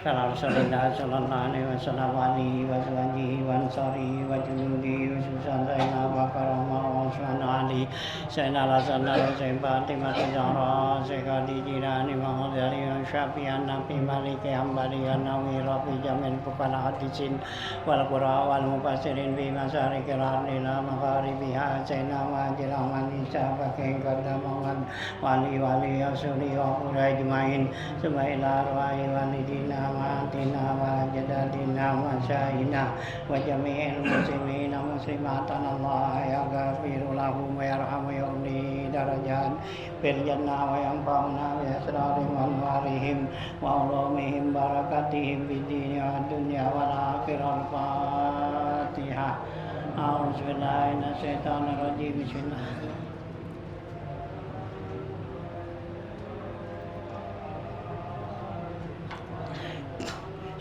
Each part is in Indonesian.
ala Rasulillah sallallahu alaihi wasallam wa alihi wa sahbihi wa ansarihi wa junudihi wa susanna wa karama wa subhana ali sayyidina rasulullah Fatimah Zahra sekali jirani Muhammad Syafi'an Nabi Malik Hambali Nawi Rabi Jamil Bukala Hadisin wal Qura wal Mufassirin bi masarikil ardi la magharibiha sayyidina Wajil Ahmad Isa Baking Qadamawan wali wali asuli wa qura ajmain subhanallah wa walidina wa atina wa jadadina wa syahina wa jami'il muslimina muslimatan Allah ya ghafiru lahum wa yarhamu yu'li darajat fil jannah wa yanfa'una bi asrarihim wa anwarihim wa ulumihim barakatihim fid dini wa dunya wal akhirah. Al-Fatihah. A'udzu billahi minasy syaithanir rajim. Bismillah.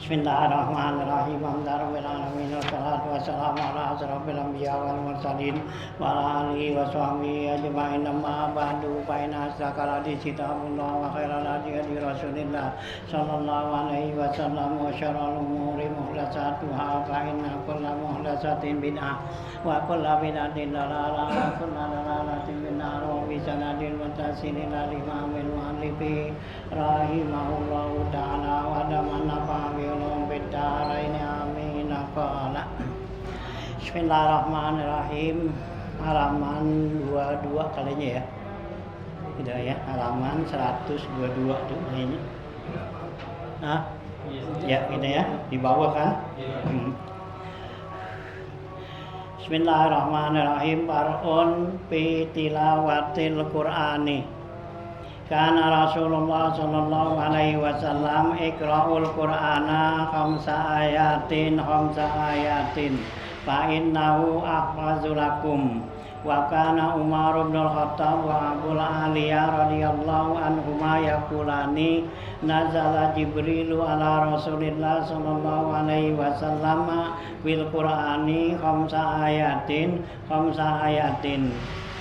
Bismillahirrahmanirrahim. Alhamdulillahirabbil alamin wassalatu wassalamu ala asyrofil anbiya wal mursalin wa ala alihi wa sahbihi ajmain. Amma ba'du fa inna asdaqal hadits kitabullah wa khairal hadi hadi Rasulillah sallallahu alaihi wasallam wa syarrul umuri muhdatsatuha fa inna kulla muhdatsatin bid'ah wa kulla bid'atin dalalah wa kulla dalalatin finnar. Wa bi sanadil muttasil ila imamil muallifi rahimahullahu ta'ala wa damanna Bidaraini amin. Qala Bismillahirrahmanirrahim. Halaman 22 kalinya ya. Tidak ya, halaman 122 tuh kayaknya. Ya, gitu ya, di bawah kan? Bismillahirrahmanirrahim. Far'un fi tilawatil Qur'ani. Kana Rasulullah sallallahu alaihi wasallam iqra'ul Qur'ana khamsa ayatin fa innahu ahfazu lakum. Wa kana Umar bin Al-Khattab wa Abu Aliyah radhiyallahu anhuma yaqulani nazala Jibrilu ala Rasulillah sallallahu alaihi wasallam bil Qur'ani khamsa ayatin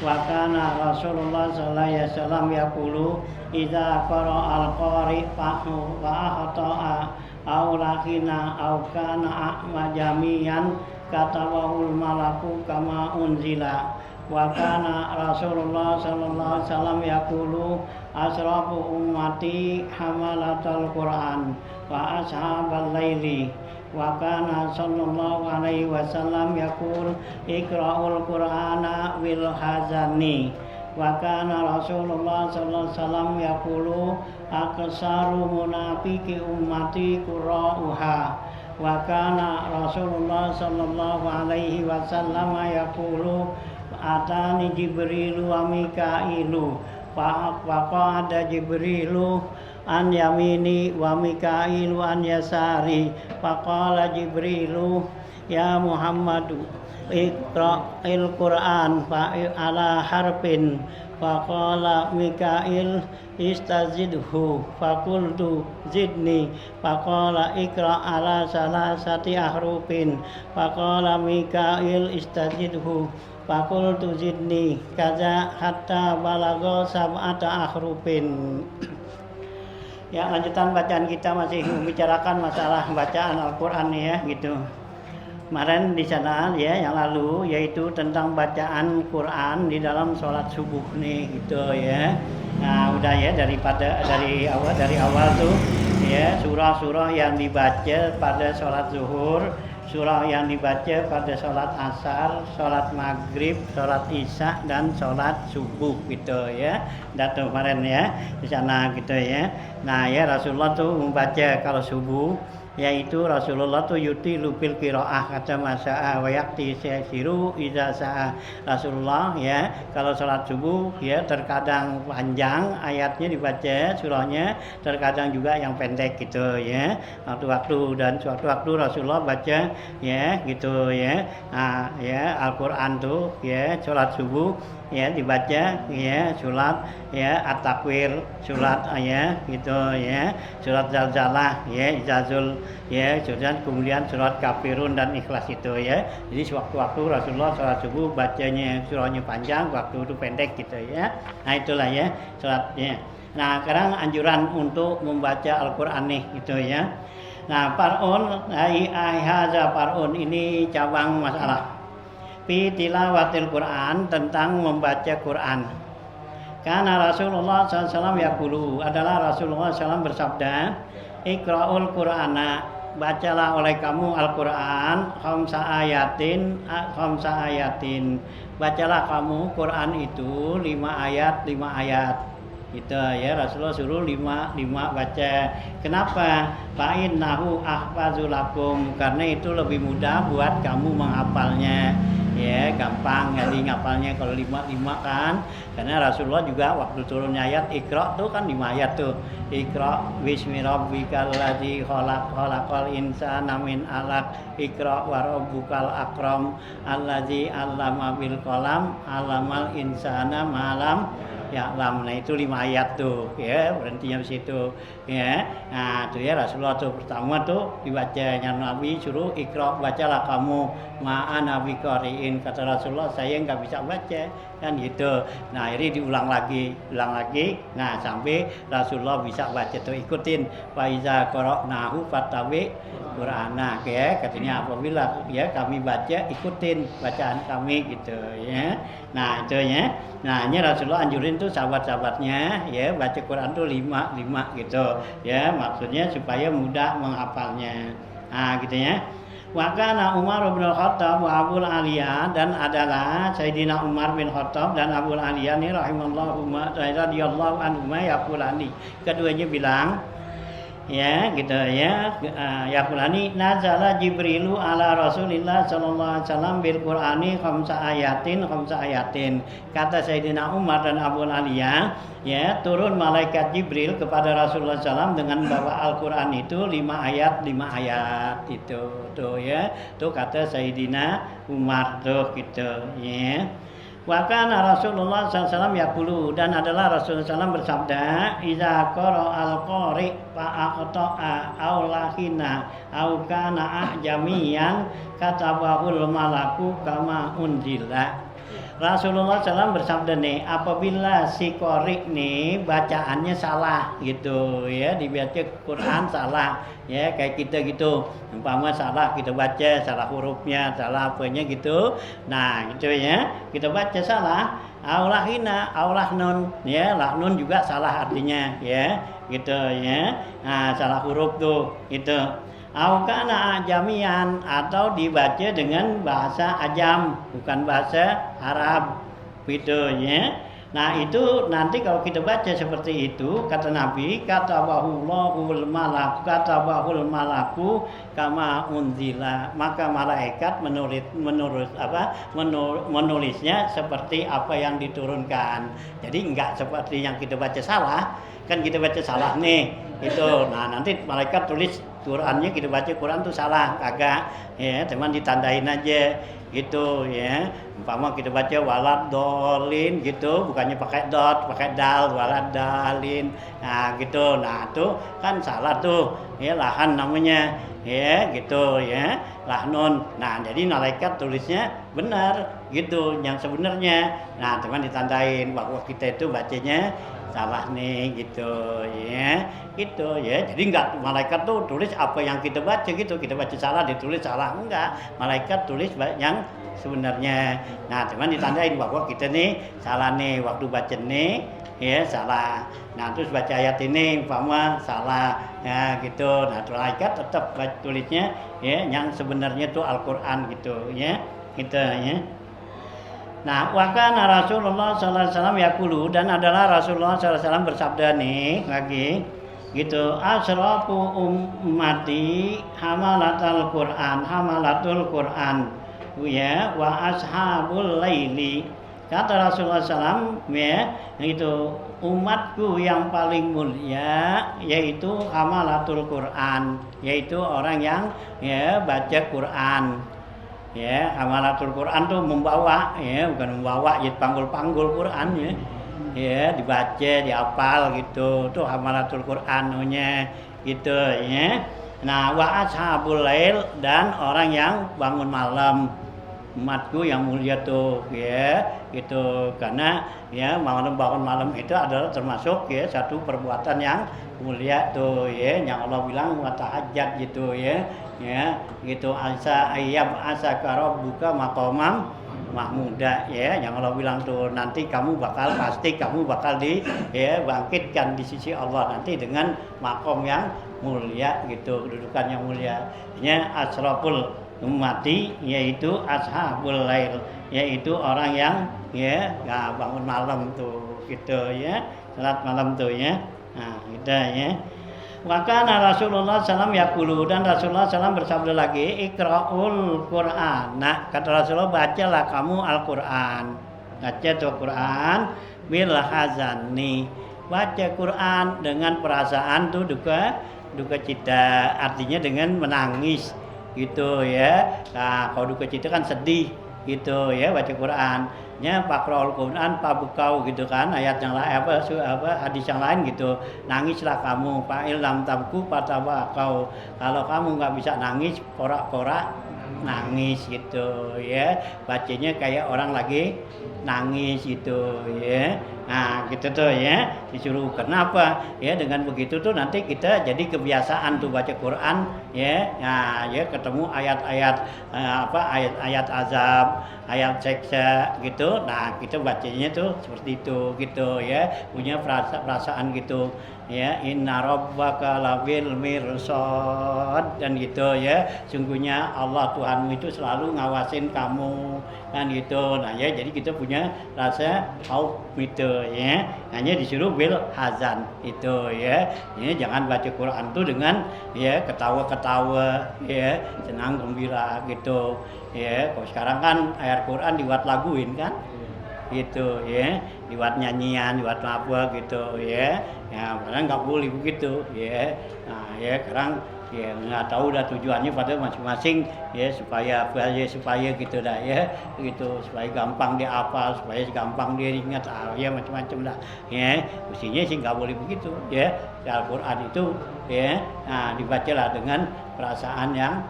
wa kana Rasulullah sallallahu alaihi wasallam yaqulu idza qara'al qari fa akhta'a aw lakina aw kana majamiyan katawahul malaku kama unzila. Wa kana Rasulullah sallallahu alaihi wasallam yaqulu asrafu ummati hamalatal Qur'an wa ashabal laili. Wa kana sallallahu alaihi wasallam yaqul iqra'ul Qur'ana wil hazani. Wa kana Rasulullah sallallahu alaihi wasallam yaqulu aksaru munafiqi ummati qura'uha. Wa kana Rasulullah sallallahu alaihi wasallam yaqulu atani Jibrilu wa Mikailu fa qada Jibrilu an yamini wa Mikailu an yasari. Faqala Jibrilu ya Muhammadu iqra'il Qur'an fa ala harfin. Faqala Mikail istazidhu faqultu zidni. Faqala iqra' ala salasati ahrufin. Faqala Mikail istazidhu faqultu zidni kaza hatta balagha sab'ata ahrufin. Ya, lanjutan bacaan kita masih membicarakan masalah bacaan Al-Qur'an ya gitu. Kemarin di sana ya yang lalu yaitu tentang bacaan Quran di dalam sholat subuh nih gitu ya. Nah, udah ya dari awal tuh ya surah-surah yang dibaca pada sholat zuhur, surah yang dibaca pada sholat asar, sholat maghrib, sholat isya dan sholat subuh gitu ya. Datu kemarin ya di sana gitu ya. Nah ya Rasulullah tuh membaca kalau subuh yaitu Rasulullah tuh yuti lupil qiraah kata masa'a wa yakti siru idza sa'a. Rasulullah ya kalau sholat subuh ya terkadang panjang ayatnya dibaca surahnya, terkadang juga yang pendek gitu ya. Waktu-waktu dan sewaktu-waktu Rasulullah baca ya gitu ya. Nah ya Al-Qur'an tuh ya sholat subuh ya dibaca ya surat ya at-takwir, surat ya gitu ya, surat zalzalah ya izazul ya surat, kemudian surat kafirun dan ikhlas itu ya. Jadi sewaktu-waktu Rasulullah sholat subuh bacanya surahnya panjang, waktu itu pendek gitu ya. Nah itulah ya suratnya. Nah sekarang anjuran untuk membaca Al-Qur'an nih gitu ya. Nah, par'un ai hadza par'un ini cabang masalah. Fi tilawatil Quran tentang membaca Quran. Karena Rasulullah SAW yaqulu adalah Rasulullah SAW bersabda, Iqra'ul Qur'ana, bacalah oleh kamu Al-Quran khamsa ayatin. Bacalah kamu Quran itu 5 ayat. Gitu ya, Rasulullah suruh 5 baca. Kenapa? Fa'innahu ahfazulakum, karena itu lebih mudah buat kamu menghafalnya. Ya, gampang jadi ngapalnya kalau 5 kan. Karena Rasulullah juga waktu turunnya ayat Iqra tuh kan 5 ayat tuh. Iqra bismi rabbikal ladzi khalaqal insana min 'alaq. Iqra wa rabbukal akram allazi 'allama bil qalam 'allamal insana ma lam ya'lam. Nah, itu 5 ayat tuh ya, berhentinya di situ ya. Nah, itu ya Rasulullah tuh pertama tuh dibacanya Nabi suruh Iqra, bacalah kamu ma'ana biqari'in. Kata Rasulullah, saya enggak bisa baca kan gitu. Nah, akhirnya diulang lagi. Nah, sampai Rasulullah bisa baca tuh, ikutin. Fa iza qara'nahu fattabi Qur'ana ya, katanya apabila ya kami baca, ikutin bacaan kami gitu ya. Nah, itu ya. Nah, ini Rasulullah anjurin tuh sahabat-sahabatnya ya baca Quran tuh 5 gitu ya, maksudnya supaya mudah menghafalnya. Nah, gitu ya. Wa kana Umar bin Khattab wa Abu Aliyah, dan adalah Sayyidina Umar bin Khattab dan Abu Aliyah ini rahimallahu radhiyallahu anhuma yaqulani, keduanya bilang ya gitu ya, yaqulani nazala Jibrilu ala Rasulillah sallallahu alaihi wasallam bil Qur'ani khamsa ayatin. Kata Sayyidina Umar dan Abu Aliyah, ya turun malaikat Jibril kepada Rasulullah SAW dengan bawa Al-Quran itu 5 ayat itu tuh ya, tuh kata Sayyidina Umar tuh gitu ya. Wa kana Rasulullah SAW yaqulu, dan adalah Rasulullah SAW bersabda, iza qara'al qari fa aqta'a aw lahina aw kana ajamiyan katabahul malaku kama unzila. Rasulullah SAW bersabda nih, apabila si qari nih bacaannya salah gitu ya, dibaca Quran salah ya, kayak kita gitu, umpama salah kita baca, salah hurufnya, salah apanya gitu. Nah, gitu ya, kita baca salah, aulahina, aulahnun ya, lahnun juga salah artinya ya, gitu ya. Nah, salah huruf tuh itu. Au kana ajamian, atau dibaca dengan bahasa ajam, bukan bahasa Arab gitu ya. Nah, itu nanti kalau kita baca seperti itu, kata Nabi, katabahul malaku kama unzila, maka malaikat menulisnya seperti apa yang diturunkan. Jadi enggak seperti yang kita baca salah, kan kita baca salah nih itu. Nah, nanti malaikat tulis Qurannya, kita baca Quran tuh salah, kagak ya, cuman ditandain aja gitu ya. Umpama kita baca walad dolin gitu, bukannya pakai dot, pakai dal, walad dalin. Nah, gitu. Nah, tuh kan salah tuh ya, lahan namanya ya gitu ya, lahnun. Nah, jadi malaikat tulisnya benar gitu yang sebenarnya. Nah, cuman ditandain bahwa kita itu bacanya salah nih gitu ya, gitu ya. Jadi enggak malaikat tuh tulis apa yang kita baca gitu, kita baca salah ditulis salah, enggak, malaikat tulis yang sebenarnya. Nah, cuman ditandain bahwa kita nih salah nih waktu baca nih ya, salah. Nah, terus baca ayat ini umpama salah ya gitu. Nah, malaikat tetap tulisnya ya yang sebenarnya tuh Al-Qur'an gitu ya, gitu ya. Nah, wa kana Rasulullah sallallahu alaihi wasallam yaqulu, dan adalah Rasulullah sallallahu alaihi wasallam bersabda nih lagi gitu, asrafu ummati hamalatul Qur'an ya wa ashabul laili. Kata Rasulullah SAW ya, itu umatku yang paling mulia yaitu hamalatul Qur'an, yaitu orang yang ya baca Quran. Ya, hamalatul Quran tuh membawa ya, bukan membawa ya, panggul Quran ya. Ya, dibaca, dihafal gitu. Tuh hamalatul Quran namanya gitu ya. Nah, wa ashabul lail, dan orang yang bangun malam. umatku yang mulia tuh ya gitu. Karena ya malam bangun malam itu adalah termasuk ya satu perbuatan yang mulia tuh ya, yang Allah bilang wa tahajjud gitu ya gitu, asa ayyab asa buka maqamam mahmuda ya, yang Allah bilang tuh nanti kamu pasti kamu bakal bangkitkan di sisi Allah nanti dengan makom yang mulia gitu, kedudukan yang mulia ya. Asraful ummati yaitu ashabul lail, yaitu orang yang bangun malam tuh gitu ya, salat malam tuh ya. Nah gitu ya. Maka Rasulullah SAW yaqulu, dan Rasulullah SAW bersabda lagi, ikra'ul Qur'an. Nah, kata Rasulullah, bacalah kamu Al-Quran. Baca tuh Quran bil hazani. Baca Quran dengan perasaan tuh duka cita, artinya dengan menangis gitu ya. Nah, kalau duka cita kan sedih gitu ya, baca Quran. Ya Faqra'ul Quran pabukau gitu kan, ayat yang lain hadis yang lain gitu, nangislah kamu, fa'il lam tabku fatabakau, kalau kamu nggak bisa nangis porak-porak nangis gitu ya, bacanya kayak orang lagi nangis gitu ya. Nah gitu tuh ya, disuruh. Kenapa ya, dengan begitu tuh nanti kita jadi kebiasaan tuh baca Quran ya. Nah ya ketemu ayat-ayat ayat-ayat azab, ayat seksa gitu, nah kita bacanya tuh seperti itu gitu ya, punya perasaan gitu ya. Inna rabbaka labil mirsad, dan gitu ya, sungguhnya Allah Tuhanmu itu selalu ngawasin kamu kan gitu. Nah ya, jadi kita punya rasa khauf gitu ya, hanya disuruh bil hazan itu ya. Ini jangan baca Quran tuh dengan ya ketawa-ketawa ya, senang gembira gitu ya. Kalau sekarang kan ayat Quran dibuat laguin kan gitu ya, dibuat nyanyian, dibuat apa gitu ya. Ya padahal nggak boleh begitu ya. Nah ya sekarang ya nggak tahu dah tujuannya pada masing-masing ya, supaya gitu dah ya gitu, supaya gampang dihafal, supaya gampang diingat ya, macam-macam dah ya. Mestinya sih nggak boleh begitu ya. Al-Quran itu ya, nah dibacalah dengan perasaan yang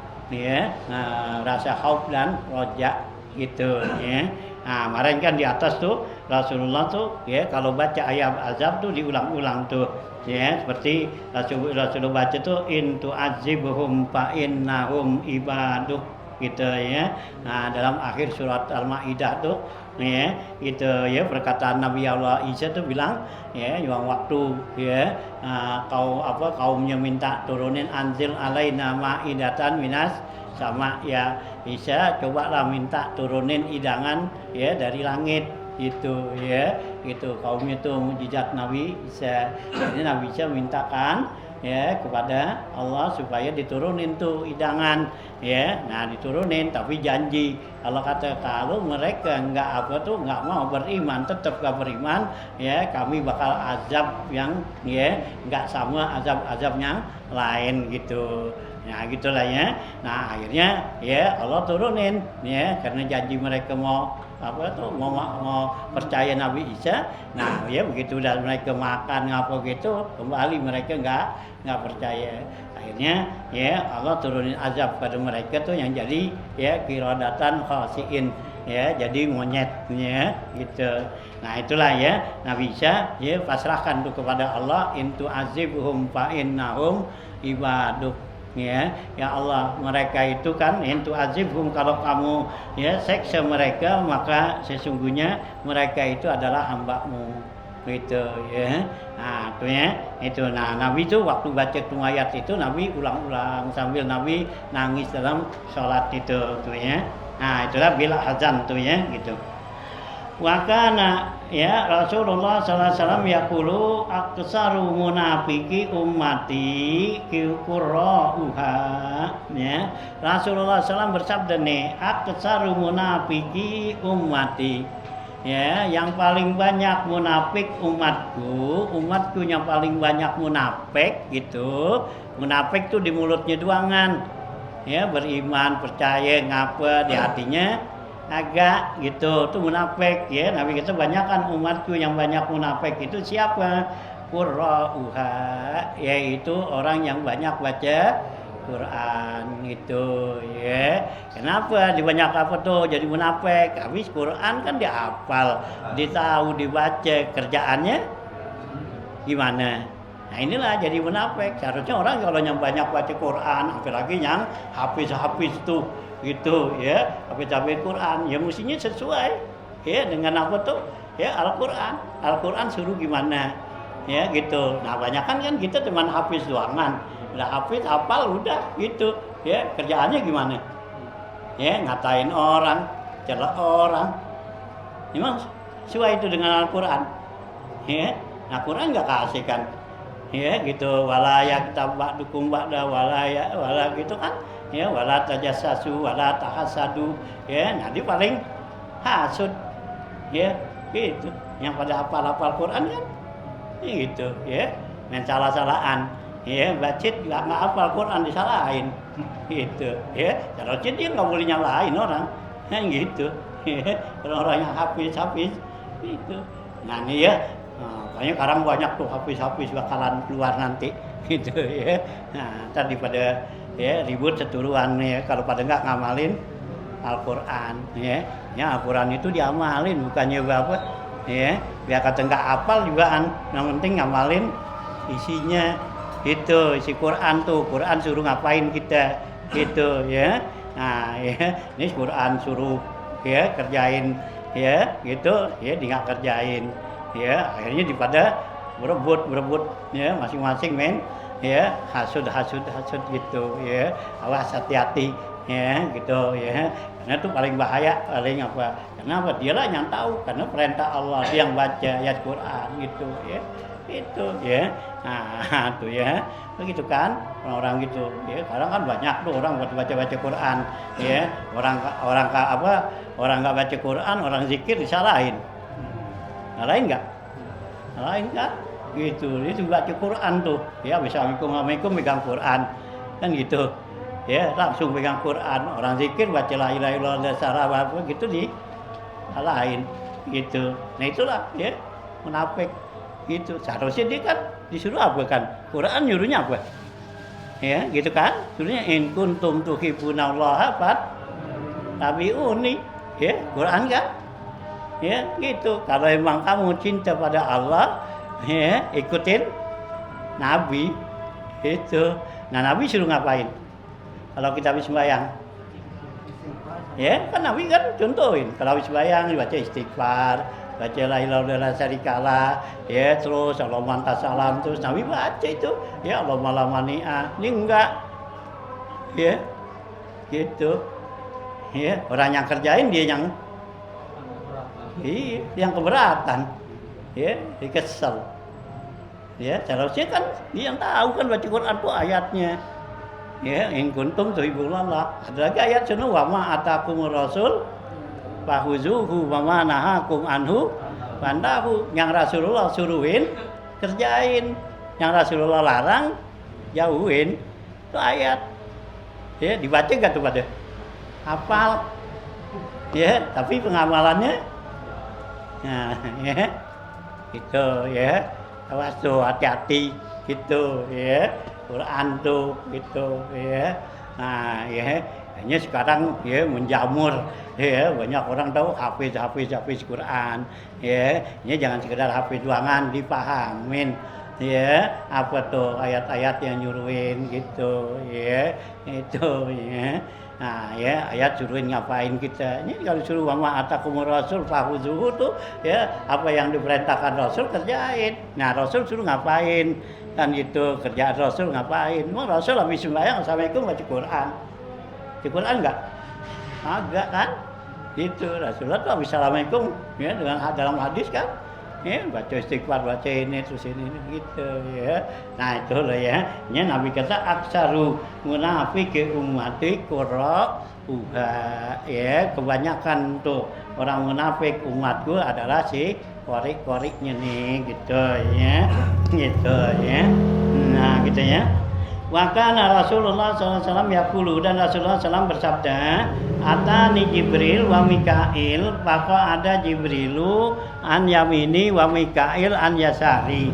rasa khauf dan roja gitu ya. Nah kemarin kan di atas tuh Rasulullah tuh ya, kalau baca ayat azab tuh diulang-ulang tuh ya, seperti Rasulullah baca tuh in tu'adzibuhum fa innahum ibaduk gitu ya. Nah dalam akhir surat Al-Maidah tuh ya gitu ya, perkataan Nabi Allah Isa tuh bilang ya, yang waktu ya kaumnya minta turunin anzil alaina ma'idatan minas sama ya, Isa cobalah minta turunin hidangan ya dari langit itu ya gitu. Kaumnya tuh mujizat Nabi Isa, jadi Nabi Isa mintakan ya kepada Allah supaya diturunin tuh hidangan ya. Nah diturunin, tapi janji Allah kata kalau mereka nggak mau beriman, tetap nggak beriman ya, kami bakal azab yang ya nggak sama azab yang lain gitu. Nah gitulah ya. Nah akhirnya ya Allah turunin ya, karena janji mereka mau mau percaya Nabi Isa. Nah ya begitu udah mereka makan ngapa gitu, kembali mereka nggak percaya. Akhirnya ya Allah turunin azab pada mereka tuh yang jadi ya qiradatan khasiin ya, jadi monyetnya gitu. Nah itulah ya, Nabi Isa ya pasrahkan tuh kepada Allah, intu azibhum fa innahum ibaduk ya Allah, mereka itu kan intu azibhum, kalau kamu ya seksa mereka maka sesungguhnya mereka itu adalah hamba-Mu gitu ya. Nah itu ya itu. Nah Nabi itu waktu baca tuh ayat itu Nabi ulang-ulang sambil Nabi nangis dalam sholat itu tuh ya. Nah itulah bila hazan tuh ya gitu. Wakana ya Rasulullah sallallahu alaihi wasallam yaqulu aqsaru munafiki ummati qurra'uha ya. Rasulullah SAW bersabda nih, aqsaru munafiki ummati ya, yang paling banyak munafik umatku yang paling banyak munafik gitu. Munafik tuh di mulutnya doangan ya, beriman percaya ngapa di hatinya agak gitu tuh munafik ya. Nabi kita banyakkan umatku yang banyak munafik itu siapa? Qurra'uha, yaitu orang yang banyak baca Quran gitu ya. Kenapa di banyak apa tuh jadi munafik? Habis Quran kan dihafal, ditahu, dibaca, kerjaannya gimana? Nah inilah jadi munafik. Seharusnya orang kalau yang banyak baca Quran, apalagi yang hafiz tuh gitu ya, hafiz Quran, ya mestinya sesuai ya dengan apa tuh ya Al-Quran. Al-Quran suruh gimana ya gitu. Nah banyak kan kita cuma hafiz doangan, udah hafiz hafal udah gitu ya, kerjaannya gimana ya, ngatain orang, celak orang, memang sesuai itu dengan Al-Quran ya. Nah Quran nggak kasih kan ya gitu, walaya kita dukung ba'da walaya wala gitu kan ya, wala tajassasu wala tahasadu ya. Nah dia paling hasud ya gitu, yang pada hafal Quran kan ya gitu ya, main salah-salahan ya, bacit nggak hafal Quran disalahin gitu ya. Kalau dia nggak boleh nyalahin orang kan gitu ya. Kalau orang yang hafiz gitu. Nah ini ya, makanya sekarang banyak tuh hafiz bakalan keluar nanti gitu ya. Nah tadi pada ya ribut seturuan ya kalau pada nggak ngamalin Al-Quran ya. Ya Al-Quran itu diamalin, bukannya apa ya, biar kata nggak hafal juga kan, yang penting ngamalin isinya itu. Isi Quran tuh, Quran suruh ngapain kita gitu ya. Nah ya ini Quran suruh ya kerjain ya gitu ya, dia nggak kerjain ya, akhirnya daripada berebut ya masing-masing main ya, hasud gitu ya. Awas hati-hati ya gitu ya, karena itu paling bahaya, paling apa, kenapa dialah yang tahu, karena perintah Allah dia yang baca ayat Quran gitu ya, itu ya. Nah tuh ya begitu kan orang-orang gitu ya. Sekarang kan banyak tuh orang baca Quran ya, orang nggak baca Quran, orang zikir disalahin. Lain nggak? Lain kan? Gitu. Itu baca Quran tuh. Ya, Assalamualaikum megang Quran. Kan gitu. Ya, langsung pegang Quran. Orang zikir baca la ilaha illallah sarah gitu disalahin. Gitu. Nah, itulah ya munafik gitu. Seharusnya dia kan disuruh apa kan? Quran nyuruhnya apa? Ya, gitu kan? Suruhnya in kuntum tuhibbunallaha fattabi'uni. Ya, Quran kan? Ya gitu, kalau emang kamu cinta pada Allah ya ikutin Nabi itu. Nah Nabi suruh ngapain kalau kita habis sembahyang ya, kan Nabi kan contohin kalau habis sembahyang baca istighfar, baca la ilaha illallah syarikalah ya, terus Allahumma antas salam, terus Nabi baca itu ya Allahumma la mani'a. Ini enggak ya gitu ya, orang yang kerjain dia yang keberatan ya, dikesel ya. Seharusnya kan dia yang tahu kan baca Quran tuh ayatnya ya, in kuntum tuhibbunallah. Ada lagi ayat sana wa ma atakumur rasul fahuzuhu wa ma nahakum anhu fantahu. Yang Rasulullah suruhin kerjain, yang Rasulullah larang jauhin. Itu ayat ya, dibaca enggak tuh pada hafal ya, tapi pengamalannya nah ya gitu ya. Awas tuh, hati-hati gitu ya, Quran tuh gitu ya. Nah ya hanya sekarang ya menjamur ya, banyak orang tahu hafiz Quran ya. Ini jangan sekedar hafiz doangan, dipahamin ya apa tuh ayat-ayat yang nyuruhin gitu ya, itu ya. Nah ya ayat suruhin ngapain kita. Ini kalau suruh wa atakumur rasul fahuzuhu tuh ya, apa yang diperintahkan Rasul kerjain. Nah Rasul suruh ngapain kan gitu, kerjaan Rasul ngapain. Mau Rasul habis sembahyang assalamualaikum baca Quran. Baca Quran enggak? Agak kan? Gitu. Rasulullah tuh habis assalamualaikum ya, dengan dalam hadis kan ya, baca istighfar, baca ini terus ini gitu ya. Nah itu loh ya. Ini Nabi kata aksaru munafiki ummati qura'uha ya, kebanyakan tuh orang munafik umatku adalah si korik-koriknya nih gitu ya. Gitu ya. Nah gitu ya. Wa kana Rasulullah SAW yaqulu, dan Rasulullah SAW bersabda, atani Jibril wa Mikail, maka ada Jibrilu an yamini wa Mikail an yasari.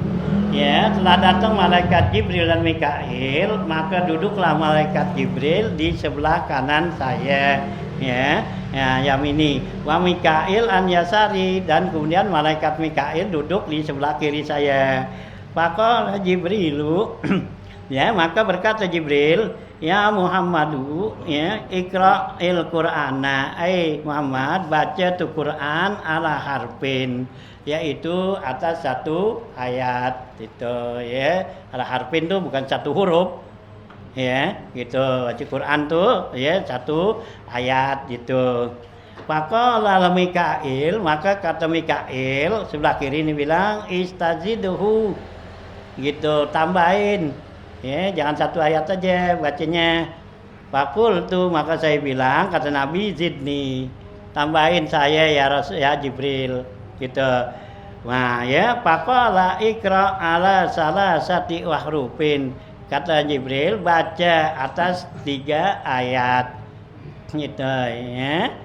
Ya, telah datang malaikat Jibril dan Mikail, maka duduklah malaikat Jibril di sebelah kanan saya. Ya, Yamini. Wa Mikail an yasari, dan kemudian malaikat Mikail duduk di sebelah kiri saya. Faqala Jibrilu ya, maka berkata Jibril, ya Muhammadu, ya ikra'il Qur'ana, Muhammad, baca tuh Quran ala harfin, yaitu atas satu ayat itu ya. Ala harfin tuh bukan satu huruf ya, gitu. Baca Quran tuh ya satu ayat gitu. Faqala Mikail, maka kata Mikail sebelah kiri ini bilang, istaziduhu, gitu, tambahin ya, jangan satu ayat aja bacanya. Fakul tuh, maka saya bilang, kata Nabi, zidni, tambahin saya ya Rasul ya Jibril, gitu. Nah ya, faqala ikra ala salasati wahrufin, kata Jibril, baca atas 3 ayat, gitu ya.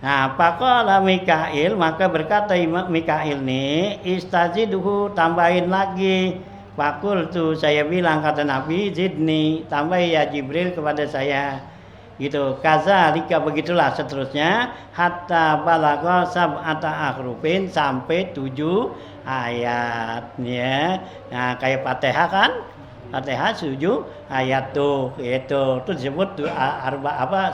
Nah, faqala Mikail, maka berkata Mikail nih, istaziduhu, tambahin lagi. Fakul tuh, saya bilang, kata Nabi, zidni, tambah ya Jibril kepada saya, gitu. Kazalika, begitulah seterusnya, hatta balagha sab'ata akhrufin, sampai 7 ayat ya. Nah, kayak Fatihah kan, Fatihah 7 ayat tuh, itu disebut tuh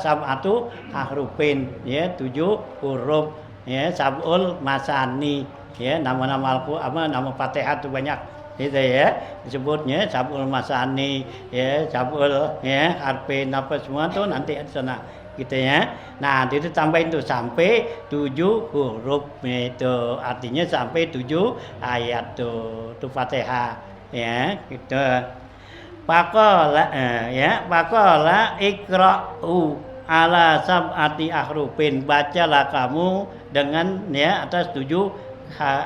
sab'atu akhrufin ya, 7 huruf ya, sab'ul masani ya, nama-nama Al-Qur'an, nama Fatihah tuh banyak itu ya, disebutnya sab'ul masani ya, sab'ul ya, harfin apa semua tuh nanti di sana gitu ya. Nah, itu tambahin tuh sampai 7 huruf itu, artinya sampai 7 ayat tuh Fatihah ya, gitu. Faqala ya, faqala ikra'u ala sab'ati akhrufin, bacalah kamu dengan ya atas 7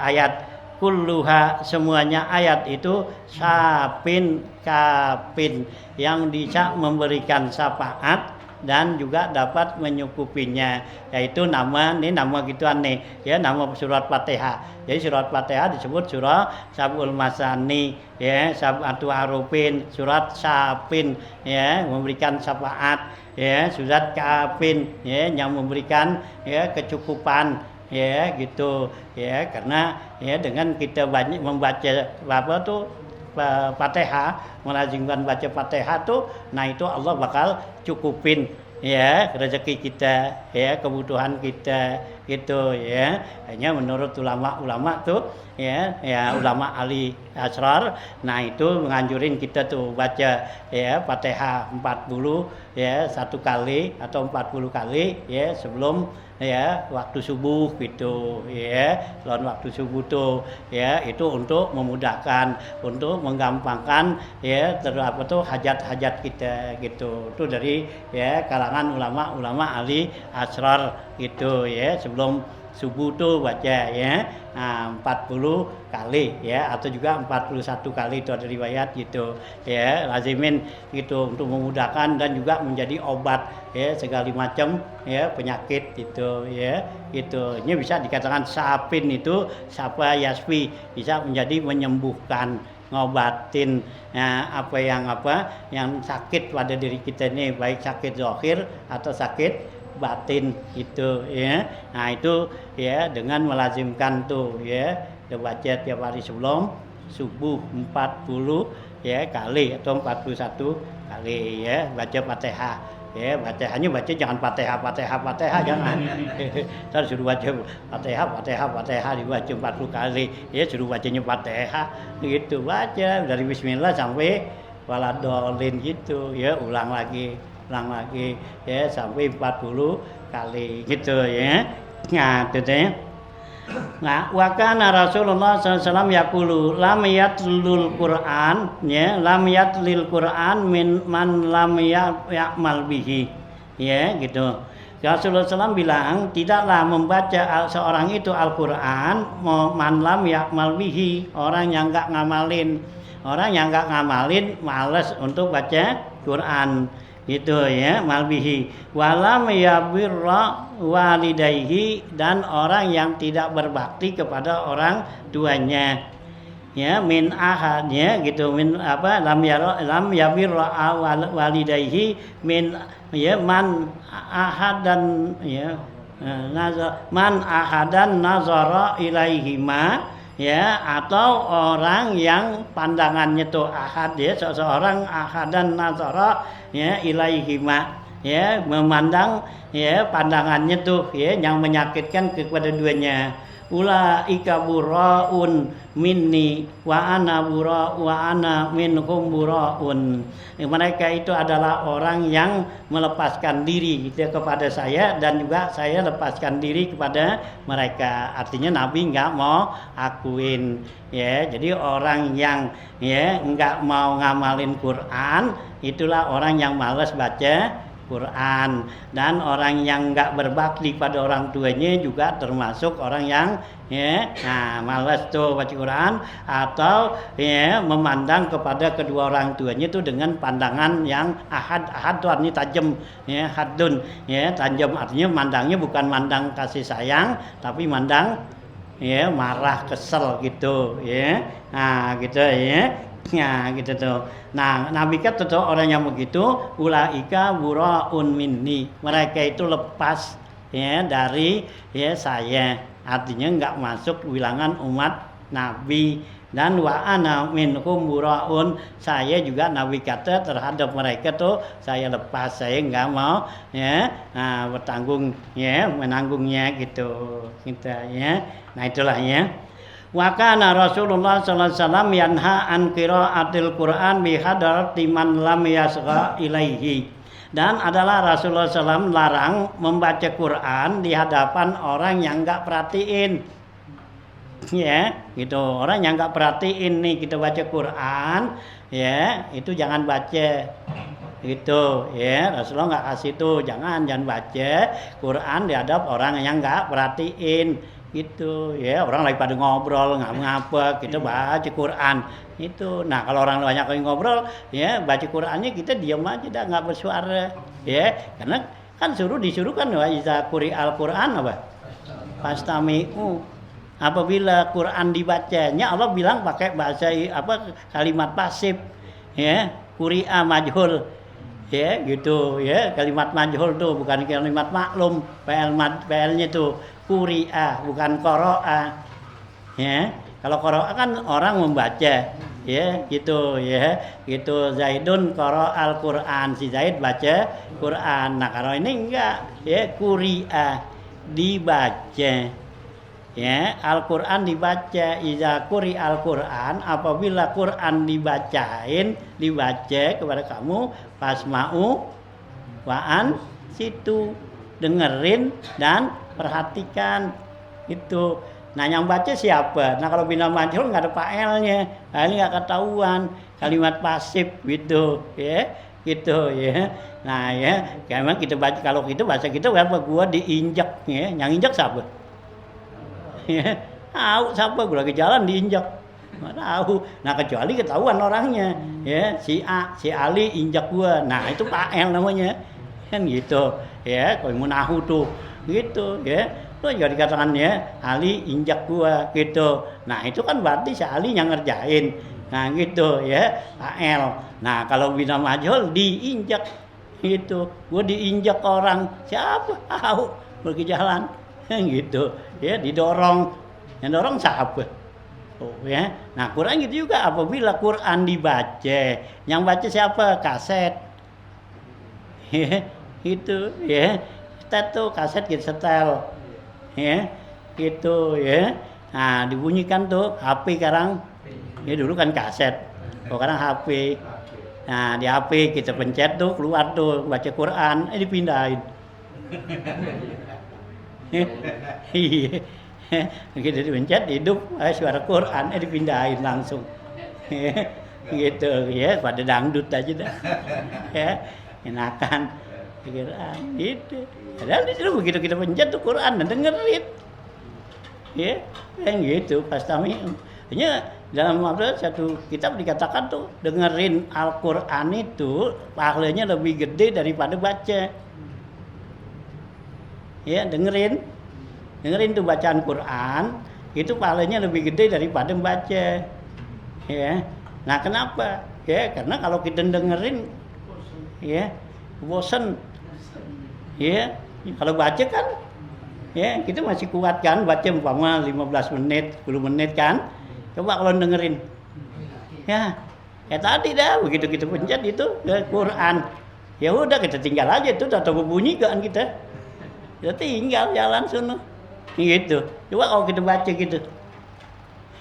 ayat. Kulluha, semuanya ayat itu syafin kafin, yang bisa memberikan syafaat dan juga dapat menyukupinya, yaitu nama gituan nih ya, nama surat Fatihah. Jadi surat Fatihah disebut surah Sab'ul Masani ya, sab'atu harufin, surat syafin ya, memberikan syafaat ya, surat kafin ya, yang memberikan ya kecukupan ya, gitu ya. Karena ya dengan kita banyak membaca apa tuh Fatihah, melazimkan baca Fatihah tuh, nah itu Allah bakal cukupin ya rezeki kita ya, kebutuhan kita gitu ya. Hanya menurut ulama tuh ya ulama ahli asrar, nah itu menganjurin kita tuh baca ya Fatihah 40 ya, 1 kali atau 40 kali ya sebelum ya waktu subuh gitu ya, lawan waktu subuh tuh ya, itu untuk memudahkan, untuk menggampangkan ya terapa tuh hajat-hajat kita gitu. Itu dari ya kalangan ulama ahli asrar gitu ya, sebelum subuh tuh baca ya 40 kali ya, atau juga 41 kali, itu ada riwayat gitu ya, lazimin gitu untuk memudahkan dan juga menjadi obat ya segala macam ya penyakit gitu ya, gitu. Ini bisa dikatakan syafin itu syafa yasfi, bisa menjadi menyembuhkan, ngobatin ya, apa yang sakit pada diri kita ini, baik sakit zahir atau sakit batin gitu ya. Nah itu ya dengan melazimkan tuh ya, baca tiap hari sebelum subuh 40 ya kali atau 41 kali ya, baca Fatihah ya. Baca jangan Fatihah jangan. Saya suruh baca Fatihah dibaca 40 kali ya, suruh bacanya Fatihah gitu, baca dari bismillah sampai waladolin gitu ya, ulang lagi ya sampai 40 kali gitu ya. Nah itu ya. Nah, wa kana Rasulullah sallallahu alaihi wasallam yaqulu lam yatlul Qur'an ya, lam yatlil Qur'an min man lam ya'mal bihi ya, gitu. Rasulullah SAW bilang, tidaklah membaca seorang itu Al-Qur'an man lam ya'mal bihi, orang yang enggak ngamalin. Orang yang enggak ngamalin malas untuk baca Quran gitu ya, malbihi walam yabirra walidayhi, dan orang yang tidak berbakti kepada orang tuanya ya min ahad ya gitu min apa lam yabirra walidayhi min ya man ahadan ya man ahadan nazara ilaihima ya atau orang yang pandangannya tuh ahad ya seseorang ahadan nazara ya ilaihima ya memandang ya pandangannya tuh ya yang menyakitkan kepada duanya ulaika buraun minni wa ana minhum buraun. Mereka itu adalah orang yang melepaskan diri gitu, kepada saya dan juga saya lepaskan diri kepada mereka. Artinya Nabi nggak mau akuin ya. Jadi orang yang ya nggak mau ngamalin Quran itulah orang yang malas baca Quran, dan orang yang nggak berbakti pada orang tuanya juga termasuk orang yang ya malas tuh baca Quran atau ya memandang kepada kedua orang tuanya itu dengan pandangan yang ahad tuh artinya tajam ya hadun ya tajam artinya mandangnya bukan mandang kasih sayang tapi mandang ya marah kesel gitu ya gitu ya. Ya gitu tuh. Nah, Nabi kata tuh orang yang begitu, ulaika buraun minni. Mereka itu lepas ya dari ya saya. Artinya enggak masuk wilangan umat Nabi. Dan wa ana minhum buraun. Saya juga Nabi kata terhadap mereka tuh saya lepas, saya enggak mau ya bertanggung ya menanggungnya gitu. Kita ya. Nah, itulah ya. Wa kana Rasulullah sallallahu alaihi wasallam yanha an qiraatil Qur'an bi hadrati man lam yasgha ilaihi. Dan adalah Rasulullah SAW larang membaca Quran di hadapan orang yang enggak perhatiin. Ya, gitu. Orang yang enggak perhatiin nih kita baca Quran, ya, itu jangan baca. Gitu, ya. Rasulullah enggak kasih tuh, jangan baca Quran di hadap orang yang enggak perhatiin. Gitu ya orang lagi pada ngobrol ngapa kita baca Quran itu. Nah kalau orang banyak lagi ngobrol ya baca Qurannya kita diam aja dah nggak bersuara ya karena kan disuruh kan wa iza quri'al Quran apa fastami'u. Apabila Quran dibacanya Allah bilang pakai bahasa kalimat pasif ya quri'a majhul ya gitu ya kalimat majhul tuh bukan kalimat maklum PL-nya tuh quri'a bukan qara'a ya kalau qara'a kan orang membaca ya gitu Zaidun qara'al Quran si Zaid baca Quran. Nah kalau ini enggak ya quri'a dibaca ya Al-Quran dibaca iza quri'al Quran apabila Quran dibaca kepada kamu fasma'u wa'an situ dengerin dan perhatikan itu. Nah yang baca siapa? Nah kalau bina majhul nggak ada fa'ilnya, ini nggak ketahuan kalimat pasif gitu ya gitu ya. Nah ya memang kita baca kalau kita bahasa kita apa gua diinjak ya yang injak siapa? Ya tahu siapa gua lagi jalan diinjak nggak tahu. Nah kecuali ketahuan orangnya ya si Ali injak gua. Nah itu fa'il namanya kan gitu ya kalau mau nahu tuh gitu ya tuh jadi dikatakan ya Ali injak gua gitu. Nah itu kan berarti si Ali yang ngerjain. Nah gitu ya fa'il. Nah kalau bina majhul diinjak gitu gua diinjak orang siapa tahu pergi jalan gitu ya didorong yang dorong siapa ya. Nah Quran gitu juga apabila Quran dibaca yang baca siapa kaset ya gitu ya kita tuh kaset kita setel ya gitu ya. Nah dibunyikan tuh HP sekarang ya dulu kan kaset sekarang HP. Nah di HP kita pencet tuh keluar tuh baca Quran dipindahin iya kita dipencet hidup suara Quran dipindahin langsung gitu ya pada dangdut aja dah ya enakan Quran gitu. Padahal itu begitu kita pencet tuh Quran dan dengerin ya kan gitu pastami. Hanya dalam satu kitab dikatakan tuh dengerin Al-Quran itu pahalanya lebih gede daripada baca ya dengerin tuh bacaan Quran itu pahalanya lebih gede daripada membaca Ya. Nah, kenapa? Ya, karena kalau kita dengerin ya bosan. Ya, kalau baca kan ya kita masih kuat kan baca umpama 15 menit, 10 menit kan. Coba kalau dengerin. Ya, tadi dah begitu kita pencet itu ke Quran. Ya udah kita tinggal aja itu atau berbunyi kan kita. Kita tinggal jalan sono. Gitu. Coba kalau kita baca gitu.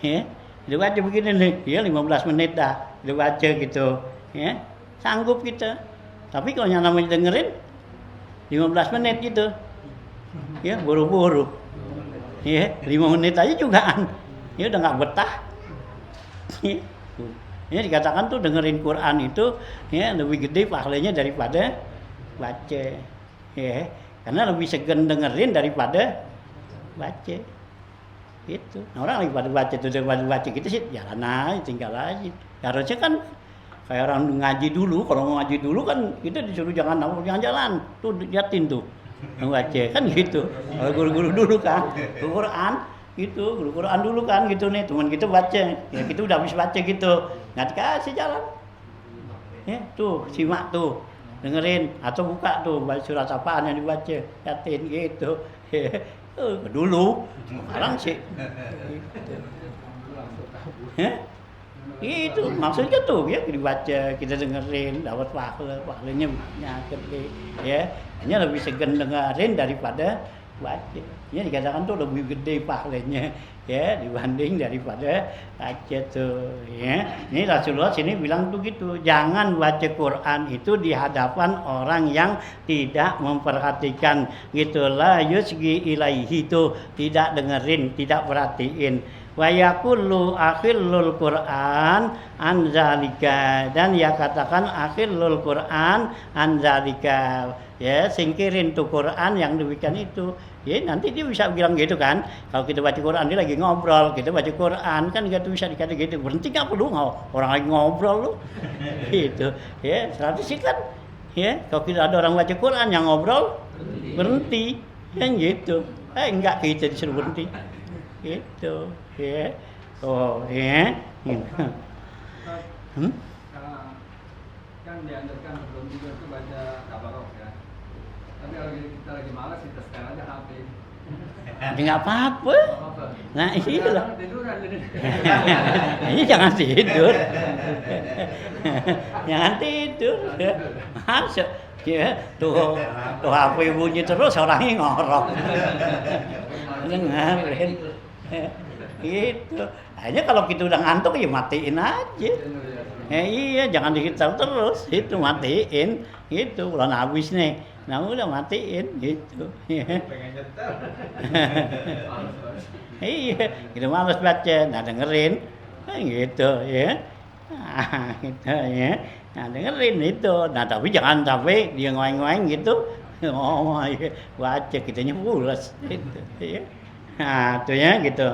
Ya, kita baca begini nih, ya 15 menit dah. Kita baca gitu. Ya, sanggup kita. Tapi kalau yang namanya dengerin 15 menit gitu. Ya, buru-buru. Ya, 5 menit aja jugaan. Ya udah enggak betah. Ya dikatakan tuh dengerin Quran itu ya lebih gede pahalanya daripada baca. Ya, karena lebih segan dengerin daripada baca. Itu. Nah, orang lagi pada baca tuh daripada baca kita sih jalan aja, tinggal aja. Harusnya kan kayak orang ngaji dulu, kalau mau ngaji dulu kan kita disuruh jangan jalan, tuh liatin tuh baca kan gitu. Kalau guru-guru dulu kan, Quran gitu, guru Quran dulu kan gitu nih, teman kita baca, ya kita udah habis baca gitu, nggak dikasih jalan. Ya tuh simak tuh, dengerin atau buka tuh surat apaan yang dibaca, liatin gitu. Dulu, sekarang sih. Gitu. Itu maksudnya tuh ya dibaca kita dengerin dapat pahalanya gede ya hanya lebih segan dengerin daripada baca ya dikatakan tuh lebih gede pahalanya ya dibanding daripada baca tuh ya ini Rasulullah sini bilang tuh gitu jangan baca Quran itu di hadapan orang yang tidak memperhatikan gitulah yusgi ilaihi itu tidak dengerin tidak perhatiin wa yaqulu akhirul Quran anzalika dan ya katakan akhirul Quran anzalika ya singkirin tuh Quran yang demikian itu ya nanti dia bisa bilang gitu kan kalau kita baca Quran dia lagi ngobrol kita baca Quran kan gitu bisa dikata gitu berhenti nggak perlu orang lagi ngobrol lu gitu ya strategi kan ya kalau kita ada orang baca Quran yang ngobrol berhenti kan gitu enggak kita disuruh berhenti gitu ya oh ya kan dianjurkan sebelum tidur itu baca tabarok ya tapi kalau kita lagi malas kita setel aja HP nggak apa-apa nah iya lah tiduran ini jangan tidur jangan tidur masuk ya tuh HP bunyi terus orangnya ngorok dengerin gitu hanya kalau kita udah ngantuk ya matiin aja iya jangan dihitar terus itu matiin gitu bulan habis nih nah udah matiin gitu pengen nyetel iya kita males baca nah dengerin gitu ya gitu ya nah dengerin itu nah tapi jangan sampai dia ngoeng-ngoeng gitu oh iya baca kitanya pulas gitu ya nah itu ya gitu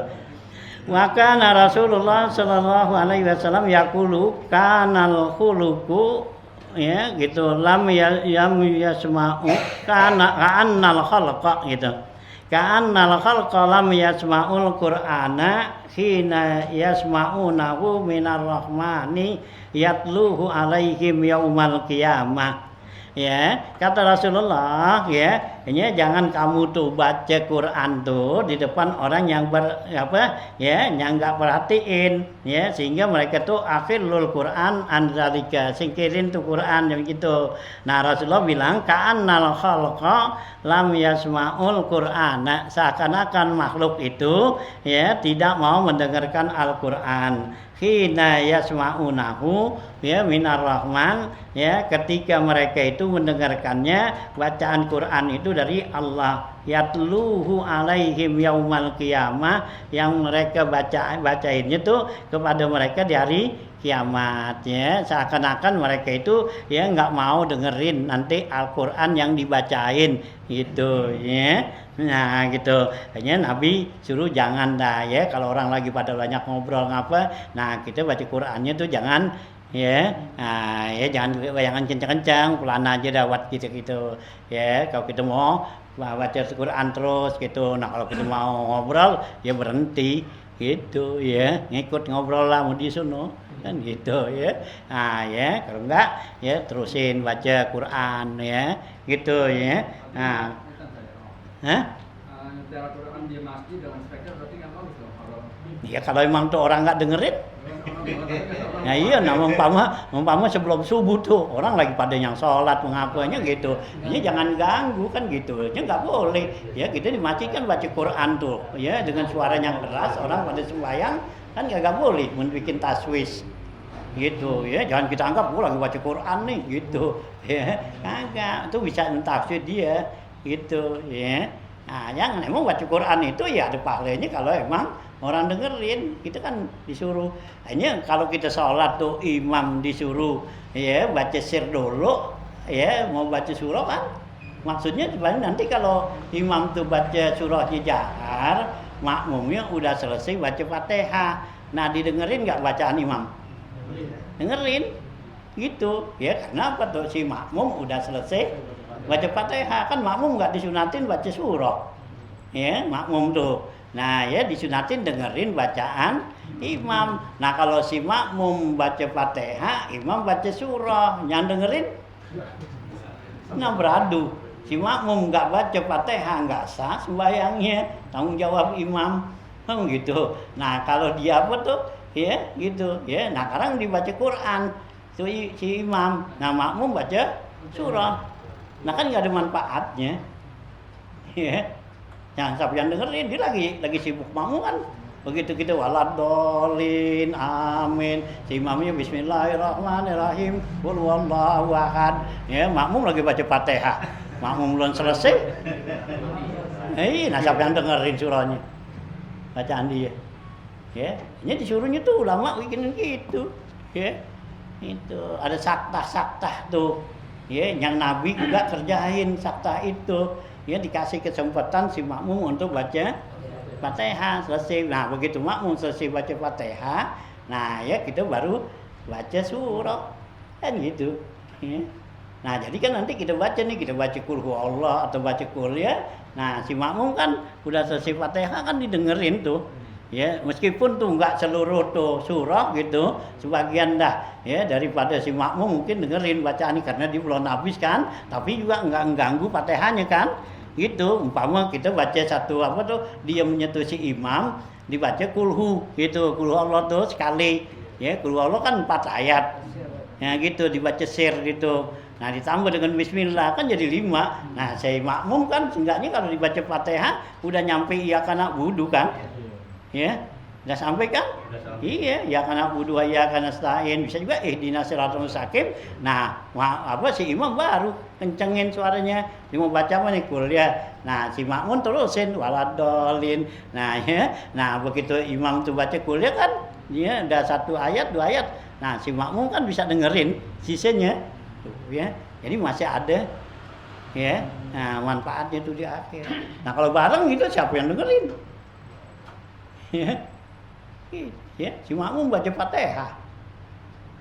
maka Rasulullah sallallahu alaihi wasallam yaqulu kanal khuluqu ya gitu lam yasma'u ka'annal khalqa gitu ka'annal khalqa lam yasma'ul qur'ana hina yasma'unahu minar rahmani yatluhu alaihim yaumal qiyamah ya kata Rasulullah ya ini jangan kamu tuh baca Quran tuh di depan orang yang yang nggak perhatiin ya sehingga mereka tuh akhirul Quran anzalika singkirin tuh Quran yang gitu nah Rasulullah bilang ka'annal khalqa lam yasma'ul Qur'ana seakan-akan makhluk itu ya tidak mau mendengarkan Al-Qur'an hina yasma'unahu ya minar rahman ya ketika mereka itu mendengarkannya bacaan Quran itu dari Allah yatluhu alaihim yaumal qiyamah yang mereka bacainnya tuh kepada mereka di hari kiamat ya seakan-akan mereka itu ya nggak mau dengerin nanti Al-Qur'an yang dibacain gitu ya nah gitu hanya Nabi suruh jangan dah ya kalau orang lagi pada banyak ngobrol ngapa nah kita baca Qur'annya tuh jangan ya nah ya jangan kencang-kencang pelan aja dawat gitu ya kalau kita mau baca Quran terus gitu nah kalau kita mau ngobrol ya berhenti gitu ya, ngikut ngobrol lah mau di sono kan gitu ya. Nah ya, kalau enggak ya terusin baca Quran ya, gitu ya. Nah, hah? Nyetel Quran di masjid dengan speaker berarti nggak bagus dong kalau Ya kalau emang tuh orang nggak dengerin, ya iya, nah umpama sebelum subuh tuh orang lagi pada yang sholat mengakunya gitu, ini jangan ganggu kan gitu, ya nggak boleh ya. Kita di masjid kan baca Quran tuh ya dengan suara yang keras, orang pada sembahyang kan nggak boleh membuat taswis gitu ya. Jangan kita anggap lagi baca Quran nih gitu ya, kagak, itu bisa mentafsir dia gitu ya. Nah jangan, emang baca Quran itu ya ada pahalanya kalau emang orang dengerin. Kita kan disuruh, hanya kalau kita sholat tuh imam disuruh ya baca sir dulu ya, mau baca surah kan maksudnya sebenarnya nanti kalau imam tuh baca surahnya jahar, makmumnya udah selesai baca Fatihah, nah didengerin nggak bacaan imam? Dengerin gitu ya. Kenapa tuh si makmum udah selesai baca Fatihah, kan makmum nggak disunatin baca surah ya, makmum tuh. Nah ya disunatin dengerin bacaan imam. Nah kalau si makmum baca Fatihah, imam baca surah, yang dengerin nah beradu. Si makmum nggak baca Fatihah nggak sah sembahyangnya, tanggung jawab imam kan gitu. Nah kalau dia apa tuh ya gitu ya, nah sekarang dibaca Quran si imam, nah makmum baca surah, nah kan nggak ada manfaatnya ya. Nah siapa yang dengerin, dia lagi sibuk makmum kan, begitu kita waladolin amin, si imamnya bismillahirrahmanirrahim qul huwallahu ahad ya, makmum lagi baca Fatihah, makmum belum selesai. Nah siapa yang dengerin surahnya, bacaan dia ya. Ini disuruhnya tuh ulama bikin gitu ya. Itu ada saktah tuh ya, yang Nabi juga kerjain saktah itu ya, dikasih kesempatan si makmum untuk baca Fatihah selesai. Nah begitu makmum selesai baca Fatihah, nah ya kita baru baca surah kan gitu ya. Nah jadi kan nanti kita baca qul huwallah atau baca qul ya. Nah si makmum kan udah selesai Fatihah kan didengerin tuh ya, meskipun tuh nggak seluruh tuh surah gitu, sebagian dah ya daripada si makmum mungkin dengerin bacaan ini karena dia belum habis kan, tapi juga nggak mengganggu Fatihahnya kan gitu. Umpama kita baca satu apa tuh, dia menyentuh si imam, dibaca kulhu gitu, kulhu Allah tuh sekali ya, kulhu Allah kan 4 ayat ya gitu, dibaca sir gitu. Nah ditambah dengan bismillah kan jadi 5. Nah si makmum kan seenggaknya kalau dibaca Fatihah udah nyampe iya kana wudu kan ya, udah sampai kan? Iya, ya karena budu ya karena stain, bisa juga ihdinas siratal mustaqim. Nah, apa si imam baru kencengin suaranya, dia mau baca apa nih kuliah. Nah, si makmum terusin waladolin. Nah, ya. Nah, begitu imam tuh baca kuliah kan, dia udah 1 ayat, 2 ayat. Nah, si makmum kan bisa dengerin sisanya. Tuh, ya. Jadi masih ada ya. Nah, manfaatnya tuh di akhir. Nah, kalau bareng gitu siapa yang dengerin? Ya, si makmum baca Fatihah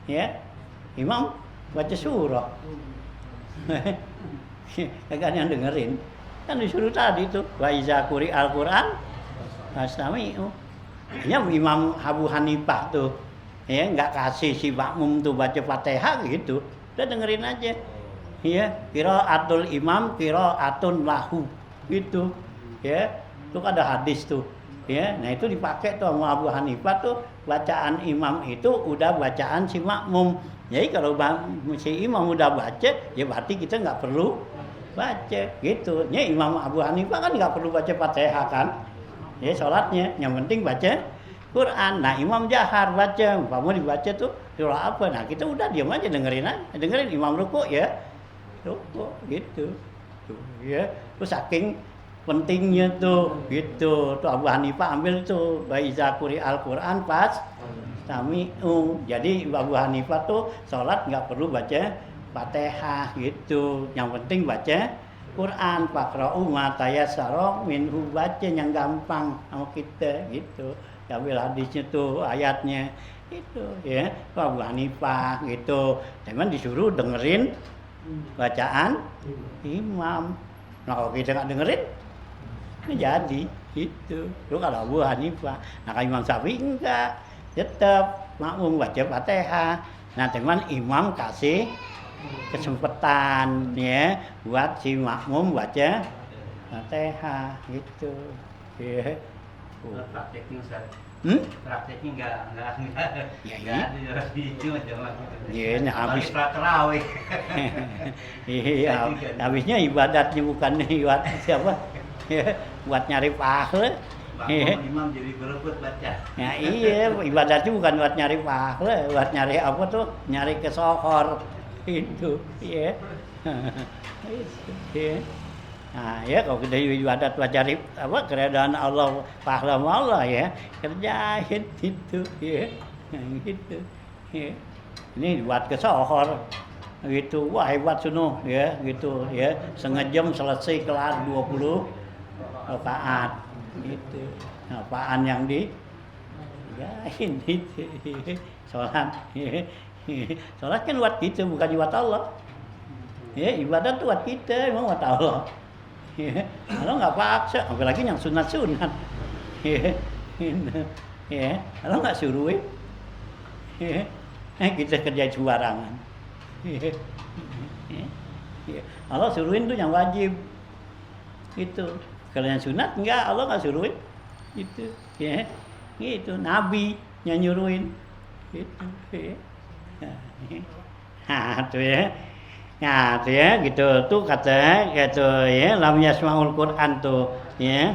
ya, imam baca surah. Kagak yang dengerin kan disuruh tadi tuh wa iza quri al-Quran fastami'u. Ya Imam Abu Hanifah tuh ya nggak kasih si makmum tuh baca Fatihah gitu, udah dengerin aja ya, qiraatul imam qiraatun lahu gitu ya. Itu ada hadis tuh ya, nah itu dipakai tuh sama Abu Hanifah tuh, bacaan imam itu udah bacaan si makmum. Jadi kalau si imam udah baca, ya berarti kita nggak perlu baca gitu. Ya Imam Abu Hanifah kan nggak perlu baca Fatihah kan, ya sholatnya, yang penting baca Quran. Nah imam jahar baca, mau dibaca tuh surah apa, nah kita udah diam aja dengerin imam rukuk ya, rukuk gitu tuh, ya. Terus saking pentingnya tuh gitu, tuh Abu Hanifah ambil tuh baiza quri al-Quran pas tami'u. Jadi Abu Hanifah tuh sholat nggak perlu baca Fatihah gitu, yang penting baca Quran. Faqra'u ma tayassara minhu, baca yang gampang sama kita gitu. Ambil hadisnya tuh, ayatnya itu ya, Abu Hanifah gitu. Cuman disuruh dengerin bacaan imam. Nah kalau kita nggak dengerin jadi itu. Lu kalau Abu Hanifah, nah kalau Imam Syafi'i enggak, tetap makmum baca Fatihah. Nah teman imam kasih kesempatan ya buat si makmum baca Fatihah gitu. Ya. Prakteknya Ustaz. Prakteknya enggak Ya, ada di cuma iya, nah habis terawih. iya, habisnya ibadatnya bukan ibadat siapa? Ya, buat nyari pahala. Imam jadi berebut baca. Ya iya, ibadatnya bukan buat nyari pahala, buat nyari apa tuh? Nyari kesohor itu, iya. Iya. Nah, ya kalau kita ibadat buat cari apa keredaan Allah, pahala Allah ya, kerjain itu, ya. Gitu. Ya. Ini buat kesohor. Gitu, wah hebat suno ya, gitu ya. Setengah jam selesai kelar 20 rakaat. Gitu. Nah, apaan yang dikerjain itu. Sholat. Sholat kan buat kita, bukan buat Allah. Ya, ibadat tuh buat kita, emang buat Allah. Ya, kalau nggak paksa, apalagi yang sunat-sunat. Ya, kalau nggak suruhin, ya, kita kerja sembarangan. Ya, Allah suruhin tuh yang wajib. Itu. Kalau yang sunat enggak, Allah nggak suruhin. Itu, ya, gitu. Nabi yang nyuruhin. Itu, ya. Nah, tuh ya. Nah, tuh ya, gitu tuh kata gitu ya, lam yasmaul Quran tuh ya.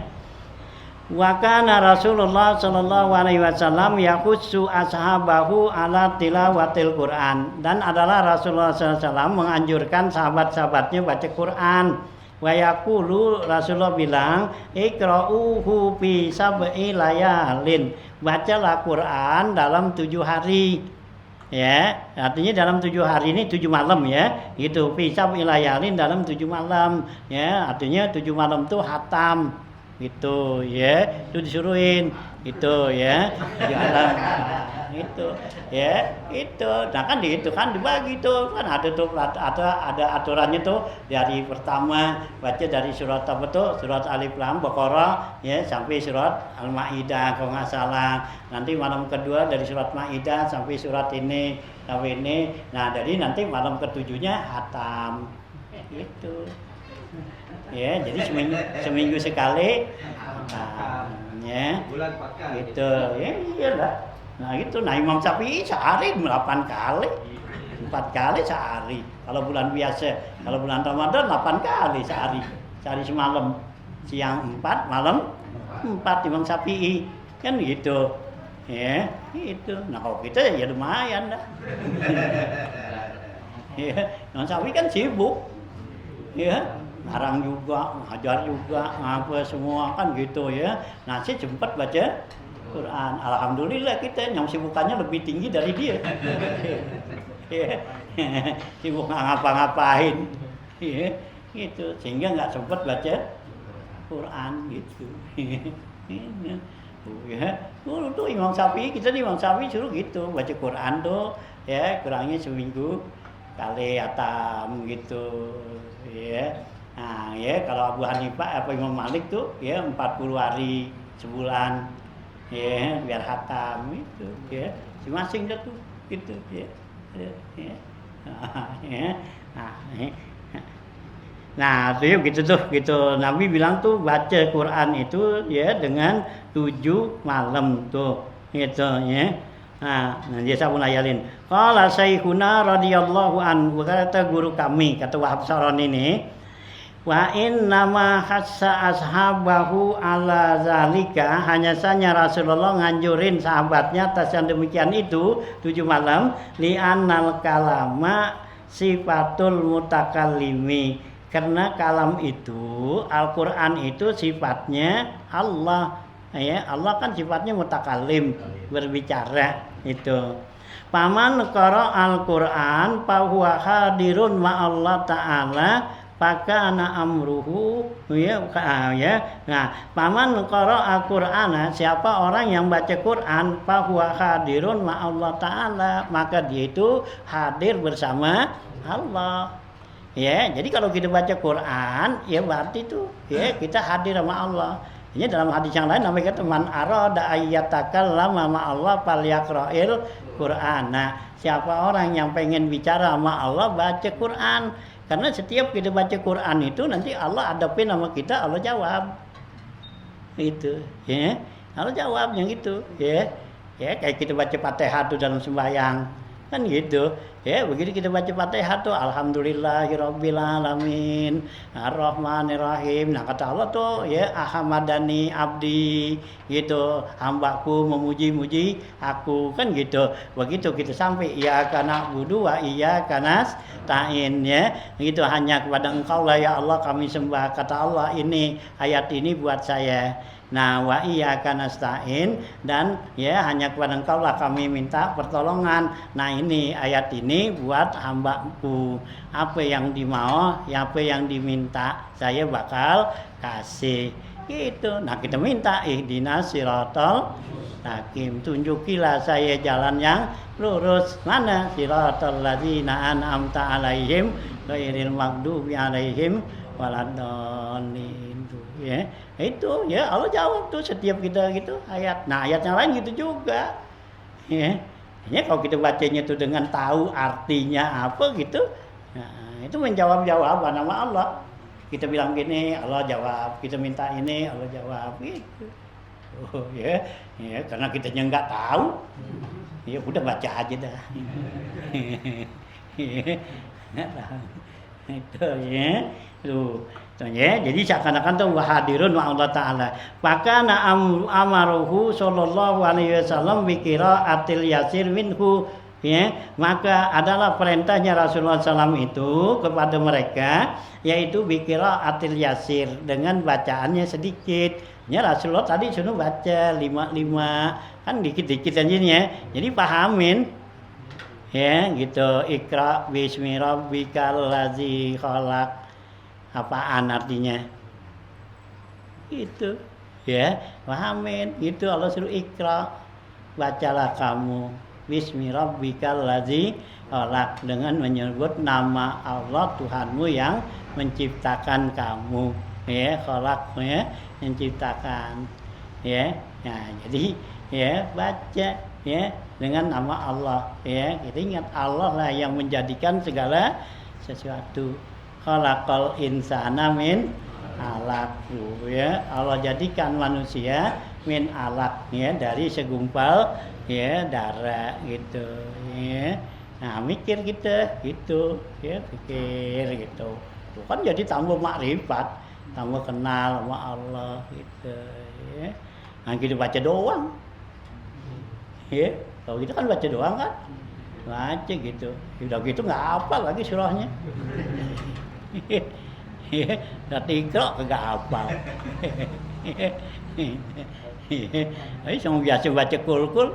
Wa kana Rasulullah sallallahu alaihi wasallam yakhussu ashabahu ala tilawatil Quran, dan adalah Rasulullah sallallahu alaihi wasallam menganjurkan sahabat-sahabatnya baca Quran. Wa yaqulu, Rasulullah bilang, iqra'uhu fi sab'i layalin, bacalah Quran dalam 7 hari. Ya, artinya dalam 7 hari ini 7 malam ya, gitu. Fisab ilayalin dalam 7 malam, ya, artinya 7 malam tuh hatam, gitu, ya, itu disuruhin, gitu, ya, 7 malam, itu, ya, itu, nah kan itu kan dibagi tuh, kan ada tuh, ada aturannya tuh dari pertama baca dari surat apa tuh, surat Alif Lam Baqarah, ya, sampai surat Al-Maidah kalau nggak salah. Nanti malam kedua dari surat Maidah sampai surat ini, sampai ini. Nah, jadi nanti malam ketujuhnya hatam. Gitu. Ya, jadi seminggu sekali hatam, ya. Bulan 4 kali. Gitu. Ya, iyalah. Nah, gitu. Nah, Imam Syafi'i sehari 8 kali. 4 kali sehari. Kalau bulan biasa, kalau bulan Ramadan 8 kali sehari. Sehari semalam. Siang 4, malam 4 Imam Syafi'i. Kan gitu. Ya, itu. Nah, kalau kita ya lumayan dah. Ya, Imam Syafi'i kan sibuk. Ya, ngarang juga, ngajar juga, apa semua kan gitu ya. Nah, saya sempat baca Quran. Alhamdulillah kita yang sibukannya lebih tinggi dari dia. Ya, sibuk nggak ngapa-ngapain. Ya, gitu. Sehingga nggak sempat baca Quran gitu. Ya, tuh Imam Syafi'i, kita di Imam Syafi'i suruh gitu baca Quran tuh, ya kurangnya seminggu kali atam gitu, ya. Nah, ya kalau Abu Hanifah apa Imam Malik tuh, ya 40 hari sebulan, ya biar hatam itu, ya masing-masing dah tuh, gitu, ya. Nah, itu gitu tuh, gitu. Nabi bilang tuh baca Quran itu ya dengan 7 malam tuh, gitu ya. Nah, dia sabun ayalin. Qala Syekhuna radhiyallahu anhu, kata guru kami, kata Wahab Saron ini, wa inna ma hassa ashabahu ala zalika, hanya saja Rasulullah nganjurin sahabatnya atas yang demikian itu 7 malam, li annal kalama sifatul mutakallimi, karena kalam itu, Al-Quran itu sifatnya Allah, ya. Allah kan sifatnya mutakallim, berbicara itu. Paman qara Al-Quran fahuwa hadirun ma'allah ta'ala fakana amruhu, ya. Nah, paman qara Al-Quran, siapa orang yang baca Quran fahuwa hadirun ma'allah ta'ala, maka dia itu hadir bersama Allah. Ya, jadi kalau kita baca Quran, ya berarti itu ya kita hadir sama Allah. Ini dalam hadis yang lain namanya kata man arada ayyatakallama ma Allah falyaqra'il Quran. Nah, siapa orang yang pengen bicara sama Allah baca Quran. Karena setiap kita baca Quran itu nanti Allah hadapin sama kita, Allah jawab. Itu, ya. Allah jawab yang itu, ya. Ya, kayak kita baca Fatihah itu dalam sembahyang. Kan gitu. Ya, begitu kita baca Fatihah tuh alhamdulillahirabbil alamin arrahmanirrahim. Nah, kata Allah tuh ya ahmadani abdi gitu, hambaku memuji-muji aku kan gitu. Begitu kita sampai iyyaka na'budu wa iyyaka nasta'in ya. Gitu hanya kepada Engkau lah ya Allah kami sembah. Kata Allah ini ayat ini buat saya. Nah, wa iyyaka nasta'in dan ya hanya kepada Engkau lah kami minta pertolongan. Nah, ini ayat ini buat hambaku. Apa yang dimau, apa yang diminta, saya bakal kasih. Gitu. Nah, kita minta ihdinas siratal mustaqim. Tunjukilah saya jalan yang lurus. Mana siratal ladzina an'amta 'alaihim ghairil maghdubi 'alaihim waladdallin. Ya, itu ya Allah jawab tuh setiap kita gitu ayat. Nah, ayat yang lain gitu juga. Ya. Ya kalau kita bacanya tuh dengan tahu artinya apa gitu. Nah, itu menjawab-jawaban nama Allah. Kita bilang gini, Allah jawab. Kita minta ini, Allah jawab gitu. Oh, ya. Ya, karena kitanya enggak tahu. Ya udah baca aja dah. Itu ya. Tuh. Ya, jadi seakan-akan tuh hadirun wa Allah Ta'ala. Maka amaruhu sallallahu alaihi wasallam bi qiraatil yasir minhu ya, maka adalah perintahnya Rasulullah SAW itu kepada mereka yaitu bi qiraatil yasir dengan bacaannya sedikit. Ya Rasulullah tadi suruh baca 5 kan dikit-dikit aja ya. Jadi pahamin ya gitu Iqra bismi rabbikal ladzi khalaq. Apaan artinya? Itu ya, pahamin. Itu Allah suruh Iqra. Bacalah kamu bismi rabbikal ladzi khalaq dengan menyebut nama Allah Tuhanmu yang menciptakan kamu. Ya, khalaq ya, menciptakan. Ya. Nah, jadi ya baca ya dengan nama Allah ya. Kita ingat Allah lah yang menjadikan segala sesuatu. Khalaqal insana min alaq ya. Allah jadikan manusia min alaq ya dari segumpal ya darah gitu ya. Nah, mikir kita gitu ya, pikir gitu. Tuh kan jadi tambah makrifat, tambah kenal sama Allah gitu ya. Nah, kita baca doang. Ya, kalau kita kan baca doang kan. Baca gitu. Udah gitu enggak hafal lagi surahnya. Iqra kagak hafal. Ayo sama biasa baca kul.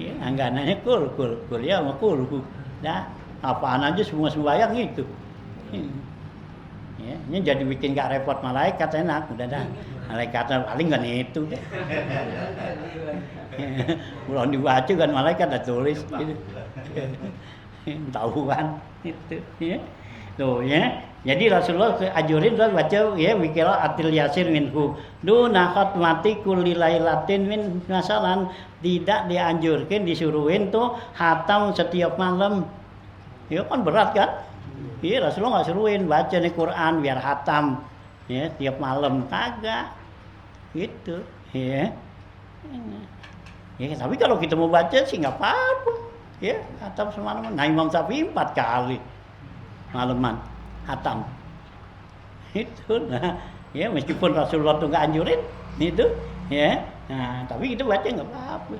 Ya, angganannya kul ya sama kul. Dah, apaan aja semua sembahyang itu. Ya, ini jadi bikin gak repot malaikat enak, udah dah. Malaikatnya paling kan itu deh. Belum dibaca kan malaikat ada tulis gitu. Tahuan itu ya. Tuh ya. Jadi Rasulullah ajurin baca ya wikira atil yasir minhu. Duna khatmati kulli lailatin min masalan, tidak dianjurkan disuruhin tuh hatam setiap malam. Ya kan berat kan? Iya Rasulullah enggak suruhin baca nih Quran biar hatam ya tiap malam kagak. Gitu ya. Ya tapi kalau kita mau baca sih enggak apa-apa. Ya, hatam semalaman. Nah, Imam Syafi'i 4 kali malaman hatam. Itu nah, ya meskipun Rasulullah tuh enggak anjurin itu, ya. Nah, tapi kita baca enggak apa-apa.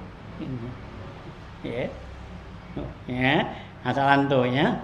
Ya. Ya, asalan tuh ya.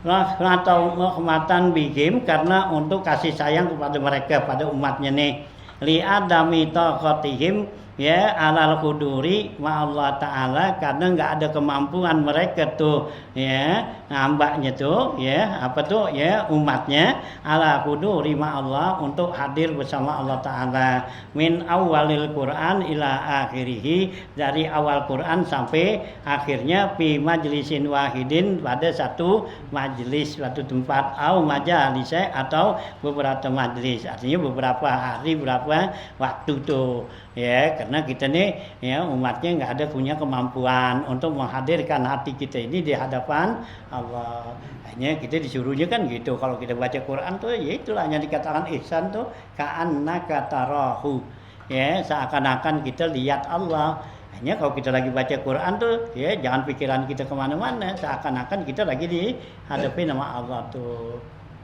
Rahmatan bihim karena untuk kasih sayang kepada mereka pada umatnya nih. Li adami taqatihim ya alal quduri ma Allah taala karena enggak ada kemampuan mereka tuh ya hambanya tuh ya apa tuh ya umatnya ala quduri ma Allah untuk hadir bersama Allah taala min awalil Quran ila akhirih dari awal Quran sampai akhirnya fi majlisin wahidin pada satu majelis suatu tempat au majalis atau beberapa majelis artinya beberapa hari berapa waktu tuh ya karena kita nih ya umatnya nggak ada punya kemampuan untuk menghadirkan hati kita ini di hadapan Allah hanya kita disuruhnya kan gitu kalau kita baca Quran tuh ya itulah yang dikatakan ihsan tuh ka'annaka tarahu ya seakan-akan kita lihat Allah hanya kalau kita lagi baca Quran tuh ya jangan pikiran kita kemana-mana seakan-akan kita lagi dihadapi nama Allah tuh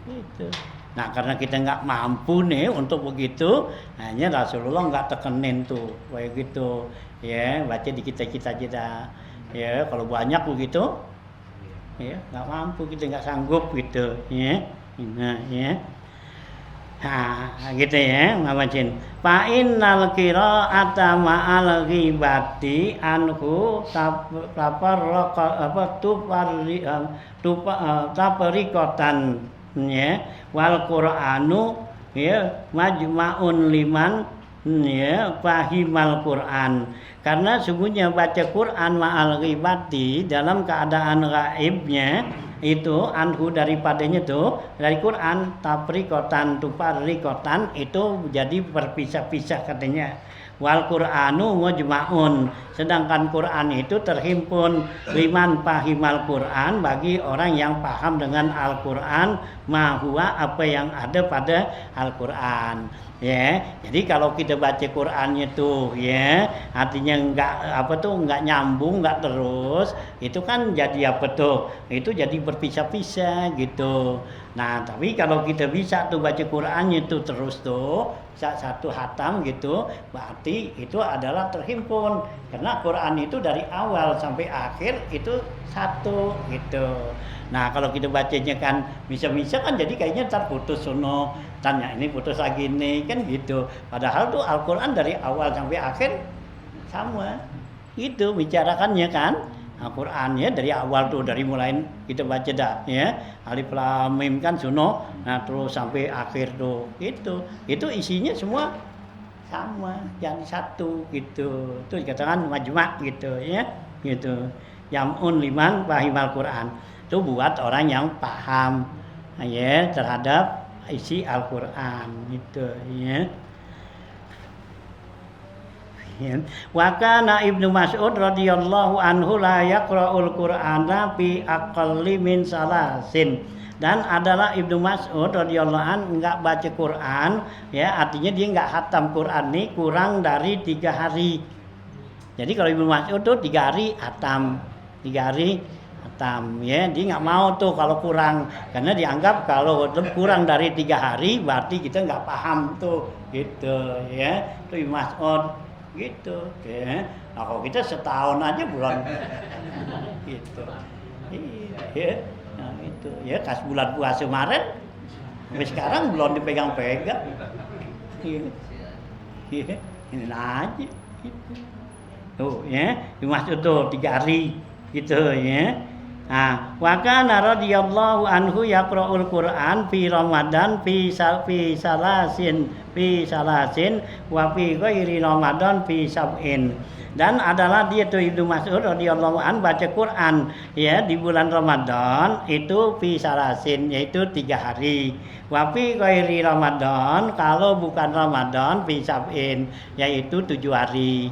gitu. Nah karena kita nggak mampu nih untuk begitu hanya Rasulullah nggak tekenin tuh kayak gitu ya baca di kita ya kalau banyak begitu ya nggak mampu kita nggak sanggup gitu ya nah ya gitu ya mawajin fa innal qira'ata ma'al ghibati anhu tafarraqa apa tafariqatan ya wal qur'anu ya majma'un liman ya fahimal Quran karena sungguhnya baca Quran ma'al ghibati dalam keadaan gaibnya itu anhu daripadanya tuh dari Quran tafriqatan tufarriqatan itu jadi berpisah-pisah katanya wal Qur'anu mujma'un sedangkan Quran itu terhimpun liman fahimal Quran bagi orang yang paham dengan Al-Qur'an ma huwa apa yang ada pada Al-Qur'an ya jadi kalau kita baca Qur'annya tuh ya artinya enggak nyambung enggak terus itu kan jadi apa tuh itu jadi berpisah-pisah gitu nah tapi kalau kita bisa tuh baca Qur'annya tuh terus tuh satu hatam gitu berarti itu adalah terhimpun karena Quran itu dari awal sampai akhir itu satu gitu nah kalau kita bacanya kan bisa-bisa kan jadi kayaknya ntar putus sono tanya ini putus lagi nih kan gitu padahal tuh Al-Quran dari awal sampai akhir sama itu bicarakannya kan Al-Quran ya dari awal tuh dari mulai kita baca dah ya alif lam mim kan suno nah terus sampai akhir tuh itu isinya semua sama jadi satu gitu itu dikatakan majma' gitu ya gitu yamun liman fahimal Quran itu buat orang yang paham ya terhadap isi Al-Quran gitu ya. Wa kana Ibnu Mas'ud radhiyallahu anhu la yaqra'ul Qur'ana fi aqalli min salasin dan adalah Ibnu Mas'ud radhiyallahu anhu enggak baca Quran ya artinya dia enggak khatam Quran nih kurang dari 3 hari. Jadi kalau Ibnu Mas'ud tuh 3 hari khatam, 3 hari khatam ya dia enggak mau tuh kalau kurang karena dianggap kalau kurang dari 3 hari berarti kita enggak paham tuh gitu ya. Itu Ibnu Mas'ud gitu ya. Nah kalau kita setahun aja belum gitu iya nah itu ya kas bulan puasa kemarin sampai sekarang belum dipegang-pegang iya ini aja gitu tuh ya dimaksud tuh 3 hari gitu ya. Nah, wa kana radhiyallahu anhu yaqra'ul Qur'an fi Ramadan fi salasin wa fi ghairi Ramadan fi sab'in. Dan adalah dia tuh Ibnu Mas'ud radhiyallahu anhu baca Quran ya di bulan Ramadan itu fi salasin yaitu 3 hari. Wa fi ghairi Ramadan kalau bukan Ramadan fi sab'in yaitu 7 hari.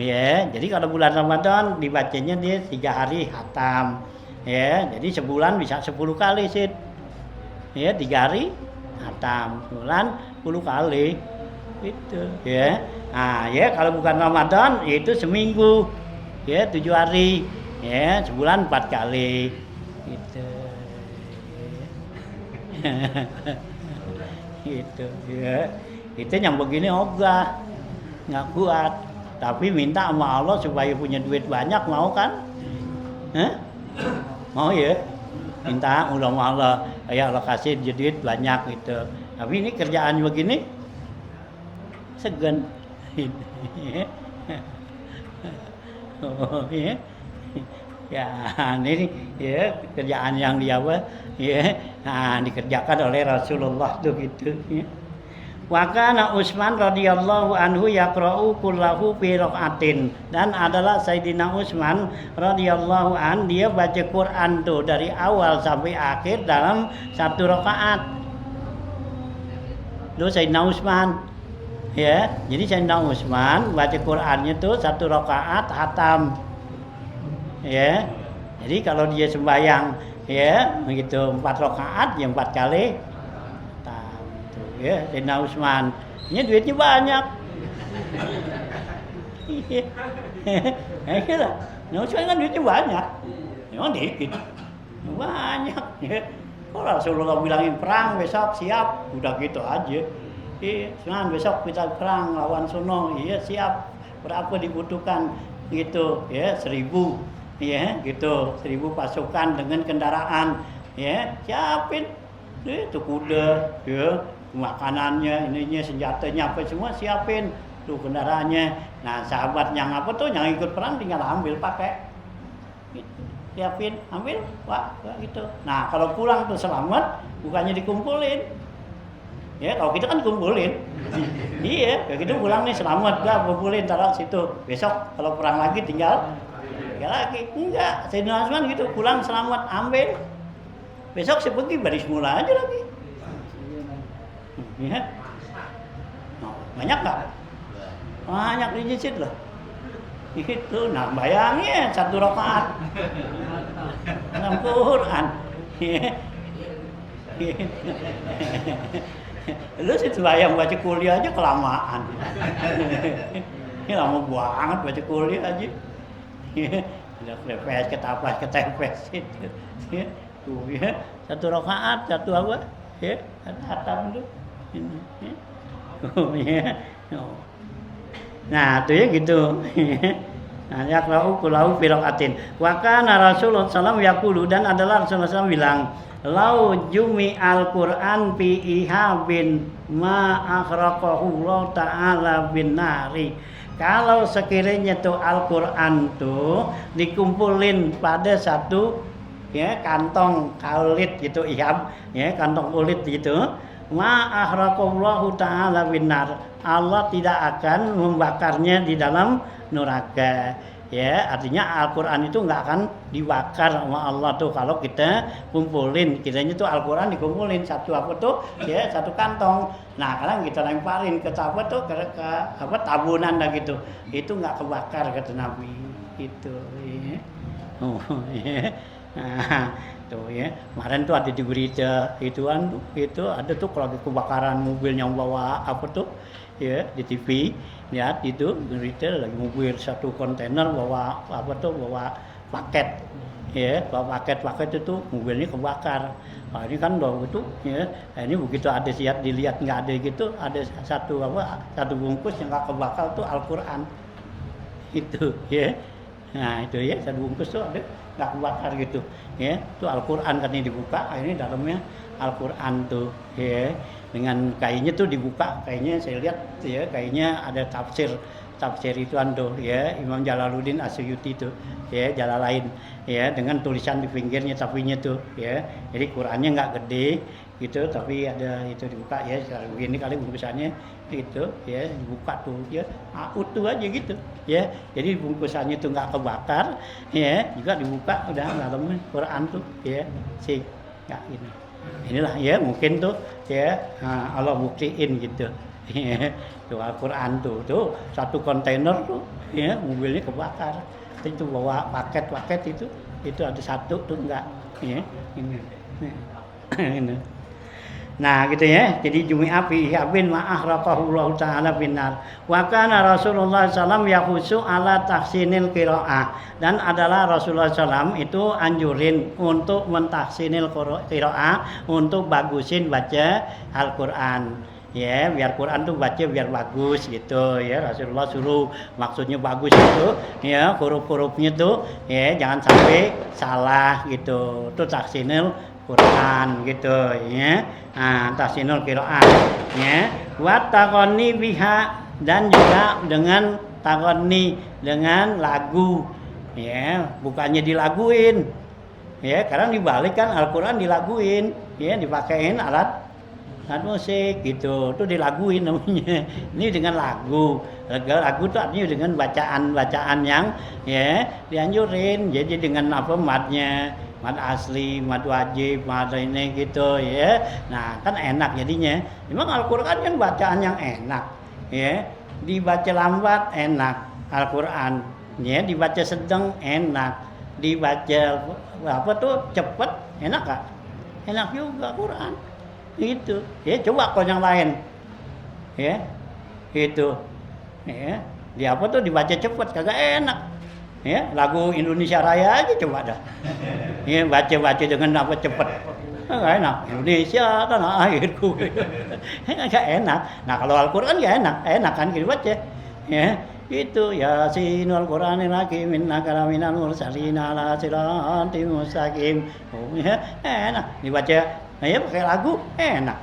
Ya, jadi kalau bulan Ramadan dibacanya dia 3 hari khatam. Ya, jadi sebulan bisa 10 kali sih. Ya, 3 hari khatam, sebulan 10 kali. Itu, ya. Nah, ya kalau bukan Ramadan yaitu seminggu. Ya, 7 hari. Ya, sebulan 4 kali. Gitu. Gitu, ya. Itu yang begini ogah. Enggak kuat. Tapi minta sama Allah supaya punya duit banyak mau kan? Hah? Mau ya minta ulang Allah ya Allah kasih duit banyak gitu tapi ini kerjaan begini segan Oh, ya. Ya, ini ya kerjaan yang dia ya, nah dikerjakan oleh Rasulullah tuh gitu ya. Wa kana Utsman radhiyallahu anhu yaqra'u kullahu fi raqatin, dan adalah Sayyidina Utsman radhiyallahu an dia baca Quran tuh dari awal sampai akhir dalam satu rakaat. Itu Sayyidina Utsman ya. Jadi Sayyidina Utsman baca Qurannya tuh satu rakaat hatam. Ya, jadi kalau dia sembahyang ya begitu 4 rakaat ya 4 kali tuh ya Sayyidina Utsman ini duitnya banyak. Iya lah, Utsman kan duitnya banyak, memang dikit banyak ya. Kalau Rasulullah bilangin perang besok siap, udah gitu aja. Utsman besok kita perang lawan Suno, iya siap, berapa dibutuhkan gitu ya, 1000 ya gitu, 1000 pasukan dengan kendaraan ya, siapin itu kuda ya, makanannya ininya senjatanya apa semua siapin tuh kendaraannya. Nah sahabat yang apa tuh yang ikut perang tinggal ambil pakai gitu. Siapin ambil pak gitu. Nah kalau pulang tuh selamat bukannya dikumpulin ya, kalau kita kan kumpulin. Iya kayak gitu, pulang nih selamat dah kumpulin taruh situ, besok kalau perang lagi tinggal lagi. Enggak, Sayyidina Utsman gitu, pulang selamat ambil, besok pergi baris mula aja lagi ya. Banyak gak? Banyak dijicit loh itu. Nah bayangin satu rakaat dalam Quran lu sih sembahyang baca kuliah aja kelamaan. Ini lama banget baca kuliah aja. Udah kepes, ketepes itu. Ya, tuh ya, satu rakaat, satu apa? Ya, hatam itu. Ini. Ya. Oh ya. Oh. Nah, tuh ya gitu. Nah, yaqra'u kullahu fi raqatin. Wa kana Rasulullah sallallahu alaihi wasallam yaqulu, dan adalah Rasulullah SAW bilang, "Lau jumi al-Qur'an fi ihabin ma akhraqahu Allah ta'ala bin nari." Kalau sekiranya tuh Al-Qur'an tuh dikumpulin pada satu ya kantong kulit gitu, ihab ya kantong kulit gitu, ma akhraqallahu ta'ala bin nar, Allah tidak akan membakarnya di dalam neraka. Ya, artinya Al-Qur'an itu enggak akan dibakar sama Allah tuh kalau kita kumpulin. Kiranya tuh Al-Qur'an dikumpulin satu apa tuh? Ya, satu kantong. Nah, kadang kita lemparin ke apa tuh ke apa tabunan dah gitu. Itu enggak kebakar kata Nabi. Itu ya. Oh, ya. Nah, tuh ya. Kemarin tuh ada di berita ituan tuh, itu ada tuh kalau kebakaran mobil yang bawa apa tuh? Ya, di TV lihat itu berita lagi mobil satu kontainer bawa apa tuh, bawa paket ya, bawa paket itu mobilnya kebakar. Nah, ini kan bawa itu ya, nah, ini begitu ada siap dilihat nggak ada gitu, ada satu bungkus yang nggak kebakar tuh Al-Qur'an itu ya. Nah itu ya, satu bungkus tuh ada nggak kebakar gitu ya, itu Al-Qur'an kan ini dibuka, ini dalamnya Al-Qur'an tuh ya, dengan kainnya tuh dibuka, kainnya saya lihat ya, kainnya ada tafsir itu tuh ya, Imam Jalaluddin Asyuyuti itu ya, Jalalain ya, dengan tulisan di pinggirnya sapinya tuh ya. Jadi Qurannya nggak gede gitu, tapi ada itu dibuka ya, begini kali bungkusannya gitu ya, dibuka tuh ya, utuh aja gitu ya. Jadi bungkusannya tuh nggak kebakar ya, juga dibuka udah dalamnya Quran tuh ya, sih nggak ini. Inilah ya mungkin tuh ya, Allah buktiin gitu. Tuh Al-Qur'an tuh satu kontainer tuh ya, mobilnya kebakar. Itu bawa paket itu ada satu tuh enggak ya. Ini. Ini. Nah gitu ya. Jadi jumi'a fi ihabin ma ahraqahullahu ta'ala binar. Wa kana Rasulullah sallallahu yahusu ala tahsinil qiraah, dan adalah Rasulullah SAW itu anjurin untuk mentahsinil qiraah, untuk bagusin baca Al-Qur'an. Ya, biar Quran tuh baca biar bagus gitu ya. Rasulullah suruh, maksudnya bagus itu ya, huruf-hurufnya tuh ya jangan sampai salah gitu. Itu tahsinul Quran gitu ya. Nah, tahsinul qiraah ya. Wa taqani biha, dan juga dengan taghanni dengan lagu. Ya, bukannya dilaguin. Ya, karena dibalik kan Al-Qur'an dilaguin, ya, dipakein alat musik gitu. Itu dilaguin namanya. Ini dengan lagu. Lagu itu artinya dengan bacaan-bacaan yang ya dianjurin. Jadi dengan apa madnya, mad asli, mad wajib, mad ini gitu ya. Nah, kan enak jadinya. Memang Al-Qur'an kan bacaan yang enak. Ya, dibaca lambat enak Al-Qur'an. Ya, dibaca sedang enak. Dibaca apa tuh cepet enak gak? Enak juga Quran itu ya. Coba kalau yang lain ya itu ya dia apa tuh dibaca cepet kagak enak ya. Lagu Indonesia Raya aja coba dah ya, baca dengan apa cepet nggak enak. Indonesia tanah airku nggak enak. Nah kalau Al-Quran ya enak kan gitu baca ya. Itu Yasinul Qur'anil Hakim innaka laminal mursalin ala siratim mustaqim. Oh ya, enak dibaca. Nah ya pakai lagu enak.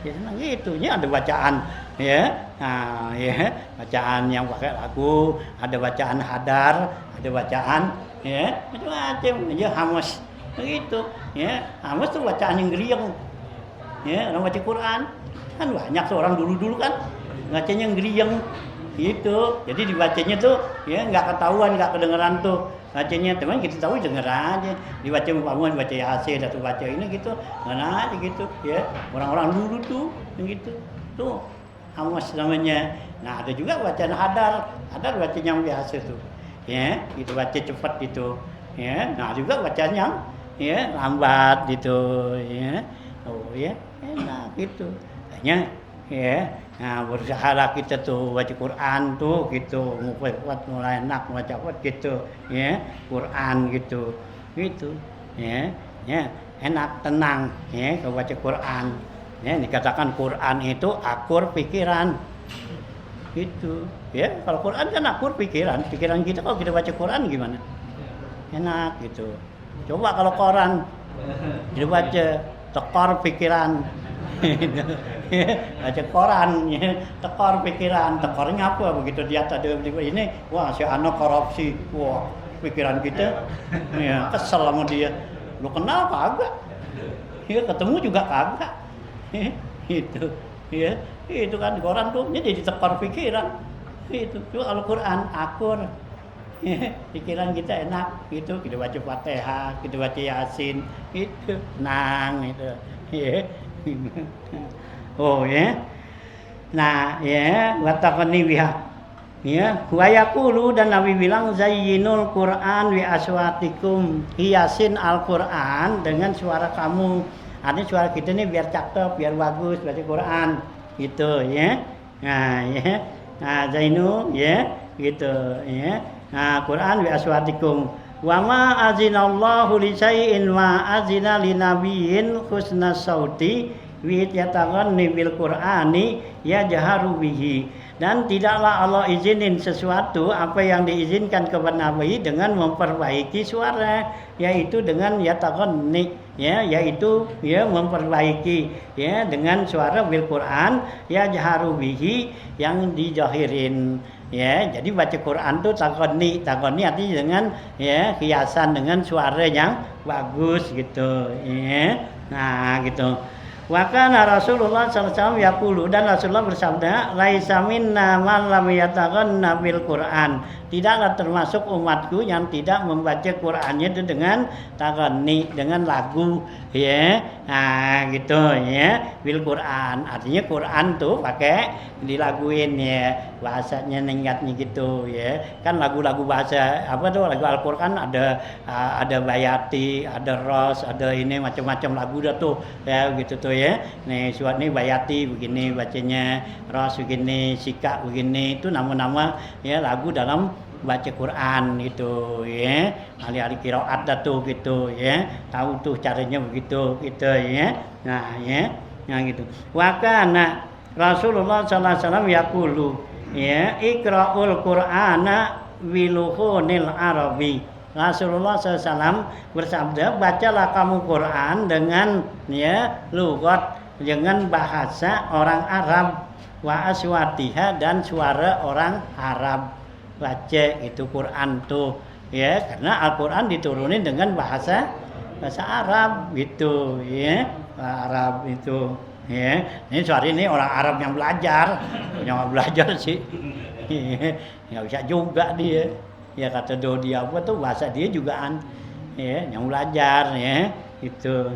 Ya senang gitu. Ini ada bacaan ya. Nah, ya, bacaan yang pakai lagu, ada bacaan hadar, ada bacaan ya, macam-macam. Ya hamas begitu. Ya, hamas tuh bacaan yang geriang. Ya, orang baca Quran kan banyak tuh orang dulu kan bacanya yang geriang. Gitu, jadi dibacanya tuh ya nggak ketahuan, nggak kedengeran tuh bacanya, teman kita tahu denger aja, dibaca umpamuan, baca Yasin atau baca ini gitu, mana aja gitu ya. Orang-orang dulu tuh yang gitu tuh hamas namanya. Nah ada juga bacaan hadar bacaan yang biasa tuh ya, itu baca cepat gitu ya. Nah juga bacaan yang ya lambat gitu ya. Oh ya enak gitu kayaknya ya. Nah berusaha kita tuh baca Quran tuh gitu, mulai enak baca apa gitu ya, Quran gitu ya enak tenang ya kalau baca Quran ya. Dikatakan Quran itu akur pikiran gitu ya. Kalau Quran kan akur pikiran kita. Kalau kita baca Quran gimana enak gitu. Coba kalau koran dibaca tekor pikiran baca koran ya, tekor pikiran. Tekornya apa begitu dia tadi ini, wah si Ano korupsi, wah pikiran kita ya kesel sama dia. Lu kenal kagak ya, ketemu juga kagak itu ya. Itu kan koran tuh jadi tekor pikiran itu. Kalau Quran akur ya, pikiran kita enak gitu. Kita baca Fatihah, kita baca Yasin itu tenang itu ya. Oh ya. Nah ya, wattaqani biha. Ya, wa yaqulu dan Nabi bilang zayyinul Qur'an wi aswatikum. Hiasin Al-Qur'an dengan suara kamu. Artinya suara kita ini biar cakep, biar bagus baca Quran gitu ya. Nah ya. Nah zainu ya gitu ya. Nah Quran wi aswatikum. Wa ma azinallahu li syai'in ma azina li nabiyyin husna sauti wi yataghanni bil qur'ani ya jaharu bihi. Dan tidaklah Allah izinin sesuatu apa yang diizinkan kepada Nabi dengan memperbaiki suara, yaitu dengan yataghanni ya, yaitu ya memperbaiki ya dengan suara bil Qur'an ya jaharu bihi yang dijahirin. Ya, jadi baca Quran tuh taghanni artinya dengan ya hiasan dengan suara yang bagus gitu ya. Nah gitu. Wa kana Rasulullah sallallahu alaihi wasallam yaqulu, dan Rasulullah bersabda, laisa minna man lam yataghanna bil Qur'an. Tidaklah termasuk umatku yang tidak membaca Qur'annya itu dengan taghanni, dengan lagu ya. Nah gitu ya, bil Qur'an. Artinya Quran tuh pakai dilaguin ya, bahasanya nengatnya gitu ya. Kan lagu-lagu bahasa apa tuh, lagu Al-Qur'an ada bayati, ada ros, ada ini macam-macam lagu dah tuh ya gitu tuh ya. Nih surat ini bayati begini bacanya, ros begini, sika begini, itu nama-nama ya lagu dalam baca Quran gitu ya. Ahli-ahli qiraat dah tuh gitu ya. Tahu tuh caranya begitu gitu ya. Nah ya. Nah gitu. Wa kana Rasulullah sallallahu alaihi wasallam yaqulu ya iqra'ul Qur'ana biluhunil Arabi. Rasulullah SAW bersabda, bacalah kamu Quran dengan ya lughat, dengan bahasa orang Arab, wa aswatiha dan suara orang Arab baca itu Quran tuh ya, karena Al-Quran diturunin dengan bahasa Arab gitu ya, Arab itu ya. Ini sorry ini orang Arab yang belajar sih nggak bisa juga dia ya, kata Dodi apa tuh bahasa dia jugaan ya, yang belajar ya itu.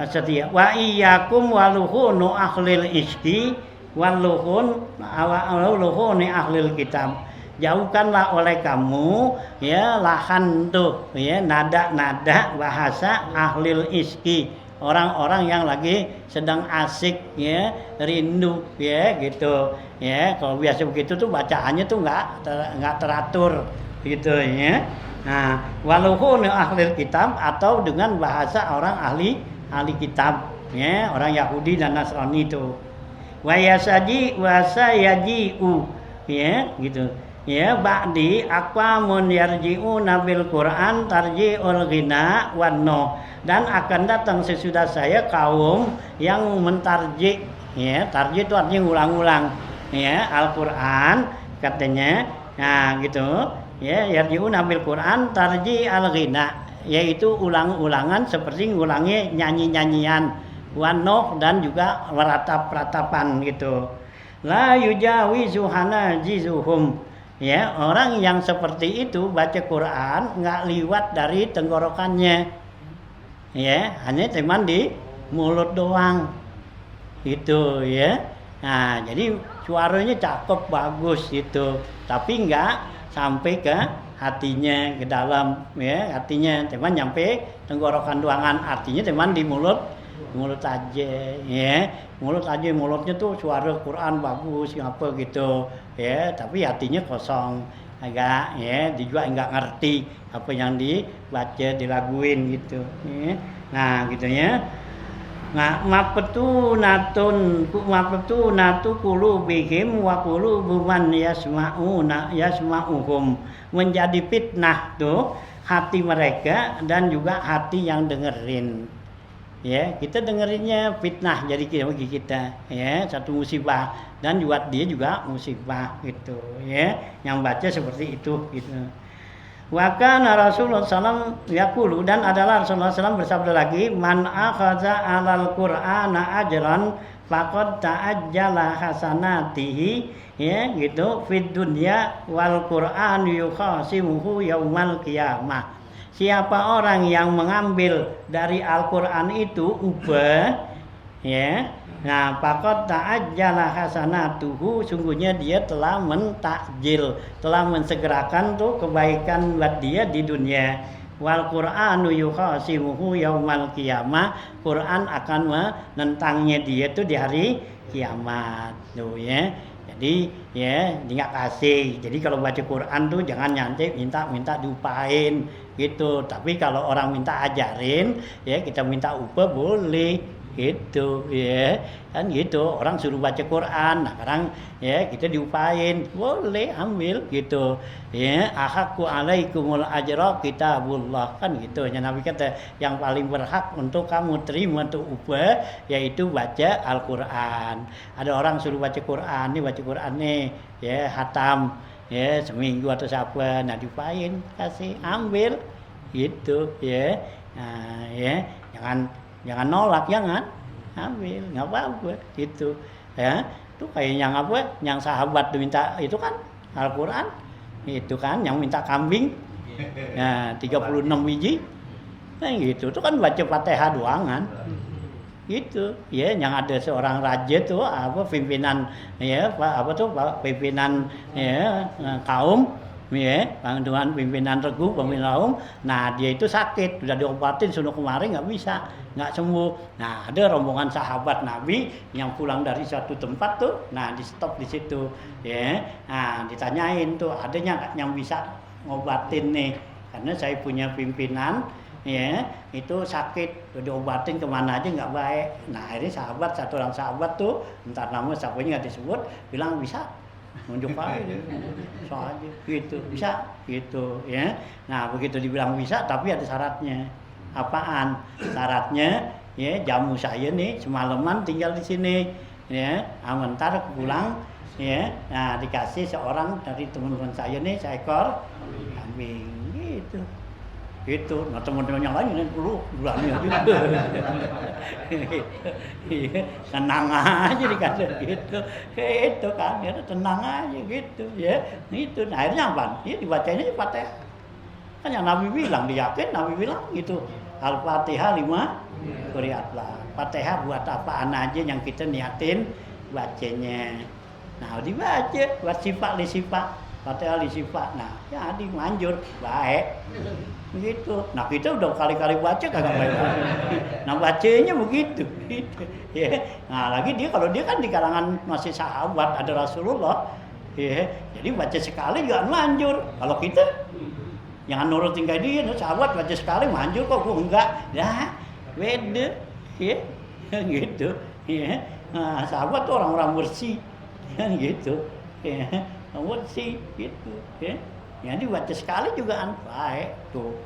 Setia wa iyyakum waluhunu akhlil iski waluhun awaluhuni ahlil kitab, jauhkanlah oleh kamu ya lahan tuh ya, nada-nada bahasa ahlil iski, orang-orang yang lagi sedang asik ya, rindu ya gitu ya. Kalau biasa begitu tuh bacaannya tuh nggak teratur gitu ya. Nah, waluhun ahlil kitab atau dengan bahasa orang ahli kitab ya, orang Yahudi dan Nasrani itu. Wasayaji'u ya gitu ya, ba'di aqwamun yarji'u nabil Quran tarji'ul ghina wanno, dan akan datang sesudah saya kaum yang mentarji ya, tarji itu artinya ulang-ulang ya Al-Quran katanya. Nah gitu ya, yarji'u nabil Quran tarji al-ghina, yaitu ulang-ulangan seperti ngulangi nyanyi-nyanyian, wanoh dan juga meratap-ratapan gitu. La yujawizu hanajizuhum ya, orang yang seperti itu baca Quran nggak liwat dari tenggorokannya ya, hanya cuman di mulut doang gitu ya. Nah jadi suaranya cakep bagus gitu, tapi nggak sampai ke hatinya, ke dalam ya, hatinya cuman nyampe tenggorokan doangan, artinya cuman di mulut aja ya, mulutnya tuh suara Quran bagus apa gitu ya, tapi hatinya kosong agak ya, dia juga nggak ngerti apa yang dibaca dilaguin gitu ya. Nah gitu ya. Nah, mapetunatu qulubihim wa qulubu man yasma'uhum, menjadi fitnah tuh hati mereka dan juga hati yang dengerin. Ya, kita dengerinnya fitnah jadi bagi kita ya, satu musibah, dan buat dia juga musibah gitu ya, yang baca seperti itu gitu. Wa kana Rasulullah sallallahu yaqulu, dan adalah Rasulullah sallallahu bersabda lagi, man akhadha 'alal qur'ana ajran faqad ta'ajjala hasanatihi ya gitu fid dunya wal qur'an yukhasimuhu yaumal qiyamah. Siapa orang yang mengambil dari Al-Qur'an itu ubah ya, nah faqad ta'ajjala hasanatuhu, sungguhnya dia telah mentakjil, telah mensegerakan tuh kebaikan buat dia di dunia. Wal Qur'anu yukhasimuhu yaumal qiyamah, Quran akan menentangnya dia tuh di hari kiamat tuh ya. Jadi ya dia nggak kasih. Jadi kalau baca Quran tuh jangan nyantai minta diupahin gitu. Tapi kalau orang minta ajarin ya kita minta upah boleh gitu ya, kan gitu. Orang suruh baca Quran, nah sekarang ya kita diupahin boleh ambil gitu ya. Ahaqqu alaikumul ajra kitabullah, kan gitu ya. Nabi kata yang paling berhak untuk kamu terima untuk upah yaitu baca Al-Quran. Ada orang suruh baca Quran nih ya, hatam ya seminggu atau siapa, nah diupahin kasih ambil gitu ya. Nah ya jangan nolak, jangan ambil, nggak apa-apa gitu ya. Itu kayak yang apa, yang sahabat minta itu kan Al-Quran itu kan, yang minta kambing ya 36 biji nah gitu, itu kan baca Fatihah doang kan gitu ya. Yang ada seorang raja tuh apa pimpinan ya, pimpinan ya kaum ya, dengan pimpinan regu, pimpinan kaum. Nah dia itu sakit, sudah diobatin sudah kemarin nggak sembuh. Nah ada rombongan sahabat Nabi yang pulang dari suatu tempat tuh, nah di stop di situ ya. Nah ditanyain tuh, adanya yang bisa ngobatin nih, karena saya punya pimpinan ya itu sakit, udah diobatin kemana aja nggak baik. Nah akhirnya satu orang sahabat tuh, entar nama sahabatnya nggak disebut, bilang bisa nunjuk aja, soalnya gitu bisa gitu ya. Nah begitu dibilang bisa, tapi ada syaratnya. Apaan syaratnya? Ya jamu saya nih semalaman tinggal di sini ya, sebentar pulang Ya, nah dikasih seorang dari teman-teman saya nih seekor kambing gitu. Gitu. Nah teman-teman yang lain ini dulu bulannya gitu. Iya, tenang aja dikasih gitu. Itu kan, ya tenang aja gitu ya. Itu nah, akhirnya apa? Ya dibacanya Fatihah. Kan yang Nabi bilang, diyakin Nabi bilang gitu. Al-Fatihah 5 qiraatlah. Fatihah buat apaan aja yang kita niatin bacanya. Nah, dibaca buat sifat li sifat, Fatihah li sifat. Nah, jadi manjur baik. Begitu. Nah, kita udah kali-kali baca kagak baik. Nah, bacanya begitu. Gitu. Ya. Nah, lagi dia kalau dia kan di kalangan masih sahabat ada Rasulullah. Ya. Jadi baca sekali juga manjur. Kalau kita jangan nurutin kayak dia, sahabat baca sekali manjur kok gua enggak. Dah, beda. Ya. Gitu. Ya. Nah, sahabat tuh orang-orang bersih. Kan gitu. Ya. Bersih gitu, ya. Jadi baca sekali juga kan baik tuh.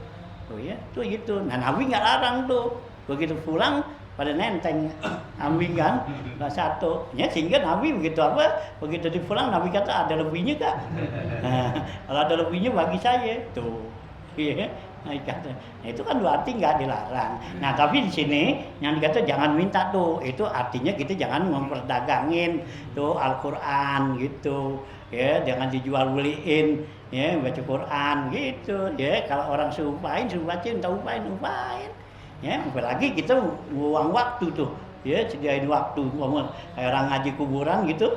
Tuh ya, tuh gitu. Nah, Nabi enggak larang tuh. Begitu pulang pada nenteng kambing kan, nggak satu. Ya sehingga Nabi begitu apa? Begitu dipulang Nabi kata ada lebihnya kak. Nah, kalau ada lebihnya bagi saya tuh. Iya. Nah, itu kan berarti nggak dilarang. Nah tapi di sini yang dikata jangan minta tuh, itu artinya kita jangan memperdagangin tuh Al-Quran gitu, ya jangan dijual beliin, ya baca Quran gitu, ya kalau orang suruh upain, suruh baca, entah upain, ya apalagi kita buang waktu tuh, ya sediain waktu, kayak orang ngaji kuburan gitu,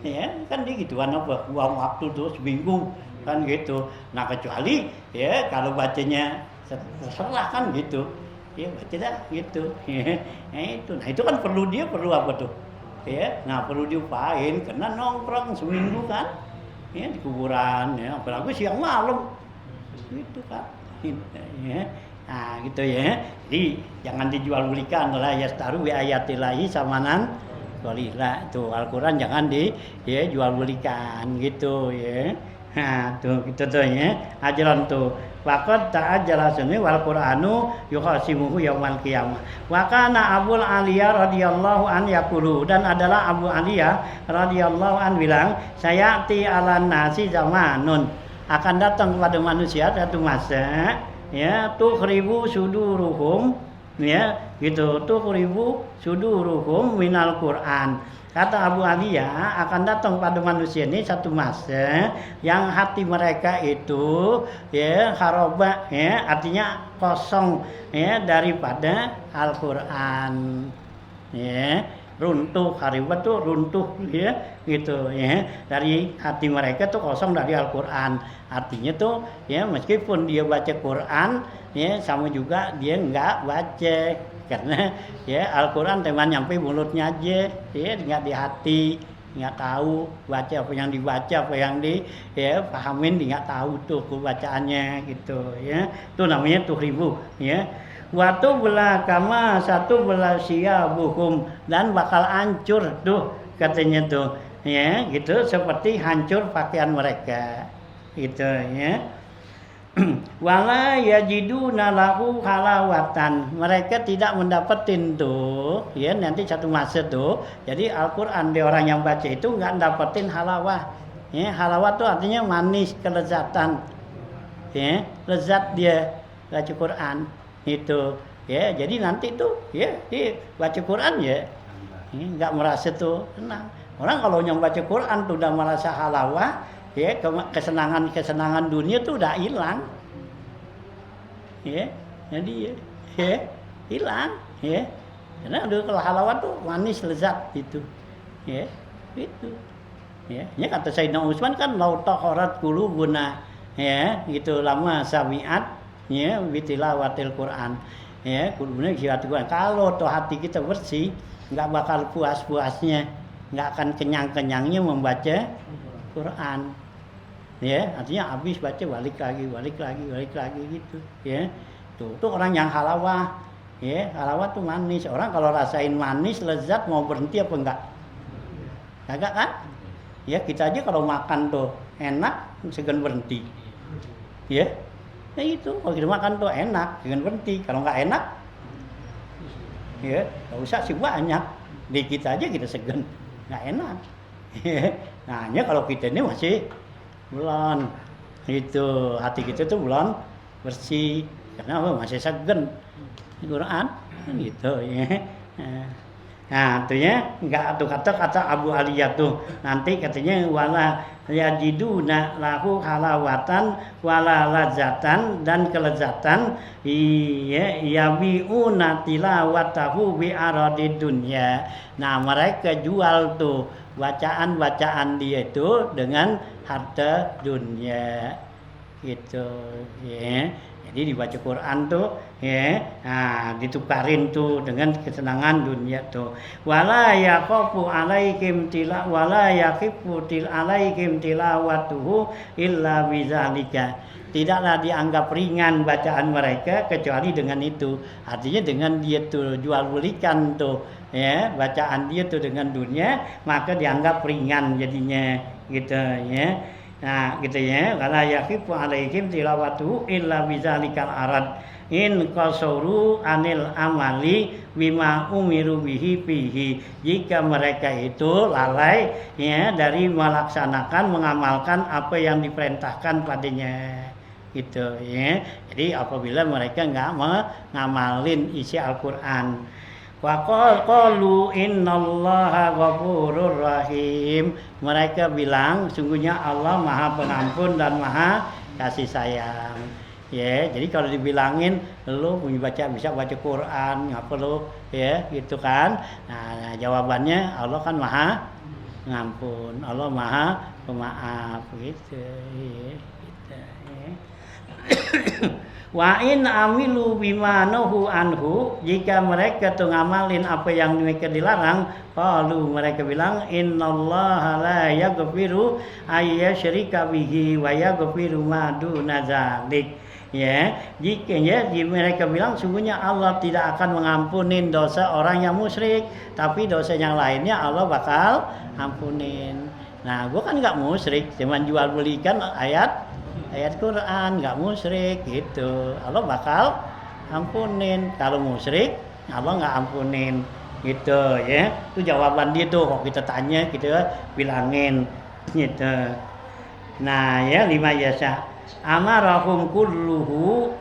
ya kan dia gituan apa, buang waktu tuh seminggu. Kan gitu. Nah kecuali ya kalau bacanya terserah kan gitu. Ya baca dah gitu. Nah itu kan perlu apa tuh? Ya, nah perlu diupain karena nongkrong seminggu kan. Ya di kuburan ya, apalagi siang malam. Gitu kan. Ya. Nah gitu ya. Jadi jangan dijual belikan lah ya taruh bi ayatillahi samanan qalila. Tuh Al-Qur'an jangan ya jual belikan gitu ya. Nah, tuh gitu tuh ya. Ajaran tuh. Waqad ta'ajjala sunni wal Qur'anu yuhasibuhu yaumal qiyamah. Wa kana Abu Aliyah radhiyallahu an yaqulu, dan adalah Abu Aliyah radhiyallahu an bilang, sayati alan nasi zamanun, akan datang kepada manusia satu masa ya tukhribu suduruhum ya gitu tukhribu suduruhum minal Qur'an. Kata Abu Aliyah, akan datang pada manusia ini satu masa yang hati mereka itu ya haroba ya artinya kosong ya daripada Al-Qur'an. Ya, runtuh, haribat tuh runtuh ya gitu ya. Dari hati mereka tuh kosong dari Al-Qur'an. Artinya tuh ya meskipun dia baca Quran ya sama juga dia enggak baca. Karena ya Al-Quran teman nyampe mulutnya aja, ya nggak di hati, nggak tahu baca apa yang dibaca, apa yang pahamin, nggak tahu tuh bacaannya gitu ya. Itu namanya tuhribu ya. Waktu belah kama satu belah siabuhum, dan bakal hancur tuh katanya tuh ya gitu seperti hancur pakaian mereka gitu ya. Wala yajiduna lahu halawatan, mereka tidak mendapetin tuh ya nanti satu masa tuh. Jadi Al-Qur'an dia orang yang baca itu enggak dapetin halawah. Ya, halawah tuh artinya manis, kelezatan. Ya, lezat dia baca Quran itu. Ya, jadi nanti tuh ya dia baca Quran ya enggak merasa tuh tenang. Orang kalau yang baca Quran tuh udah merasa halawah, ya kesenangan dunia tuh udah hilang ya, jadi ya hilang ya, karena kalau halawah tuh manis lezat gitu ya itu ya. Ini kata Sayyidina Utsman kan lau taharat qulubuna ya gitu lama sami'at ya bitilawatil Quran ya qulubuna hati Quran. Kalau tuh hati kita bersih nggak bakal puas-puasnya, nggak akan kenyang-kenyangnya membaca Quran. Ya, artinya habis baca balik lagi gitu, ya. Tuh orang yang halawah, ya, halawah tuh manis. Orang kalau rasain manis, lezat mau berhenti apa enggak? Kagak kan? Ya, kita aja kalau makan tuh enak, segan berhenti. Ya. Ya itu, kalau kita makan tuh enak, segan berhenti. Kalau enggak enak, ya, enggak usah sih banyak. Di kita aja kita segan, enggak enak. Nah, kalau kita ini masih belum itu hati kita tuh belum bersih karena masih segan Quran gitu ya. Nah, artinya enggak tuh kata Abu Aliyah tuh nanti katanya wala yajiduna lahu halawatan wala lazatan dan kelezatan iya yabiuna tilawatahu bi aradid dunya. Nah, mereka jual tuh bacaan-bacaan dia itu dengan harta dunia gitu ya. Jadi dibaca Quran tuh ya, nah ditukarin tuh dengan kesenangan dunia tuh. Wala yaqafu alaikum tilawatuhu illa bizalika. Tidaklah dianggap ringan bacaan mereka kecuali dengan itu. Artinya dengan dia tuh jual belikan tuh ya, bacaan dia tuh dengan dunia maka dianggap ringan jadinya gitu ya. Nah, gitu ya. Wala yaqifu alaihim tilawatu illa bizalikal arad in qasuru anil amali bima umiru bihi. Jika mereka itu lalai ya dari melaksanakan mengamalkan apa yang diperintahkan padanya. Gitu ya. Jadi apabila mereka enggak mengamalin isi Al-Qur'an. Wa qalu innallaha ghafurur rahim. Mereka bilang sungguhnya Allah Maha Pengampun dan Maha Kasih Sayang. Ya, jadi kalau dibilangin lu bisa baca Quran, ngapa lu ya gitu kan. Nah, jawabannya Allah kan Maha Pengampun, Allah Maha Pemaaf gitu ya. Gitu, ya. Wa in amilu bima nahu anhu, jika mereka tuh ngamalin apa yang mereka dilarang, qalu mereka bilang innallaha la yaghfiru ayyusyrika bihi wa yaghfiru ma duna dzalik. Ya, jika mereka bilang sungguhnya Allah tidak akan mengampunin dosa orang yang musyrik, tapi dosa yang lainnya Allah bakal ampunin. Nah, gua kan enggak musyrik, cuman jual belikan ayat Quran, nggak musyrik gitu. Allah bakal ampunin. Kalau musyrik, Allah nggak ampunin gitu ya. Itu jawaban dia tuh. Kok kita tanya, kita bilangin gitu. Nah ya 5 yasa. Amarahum kulluhu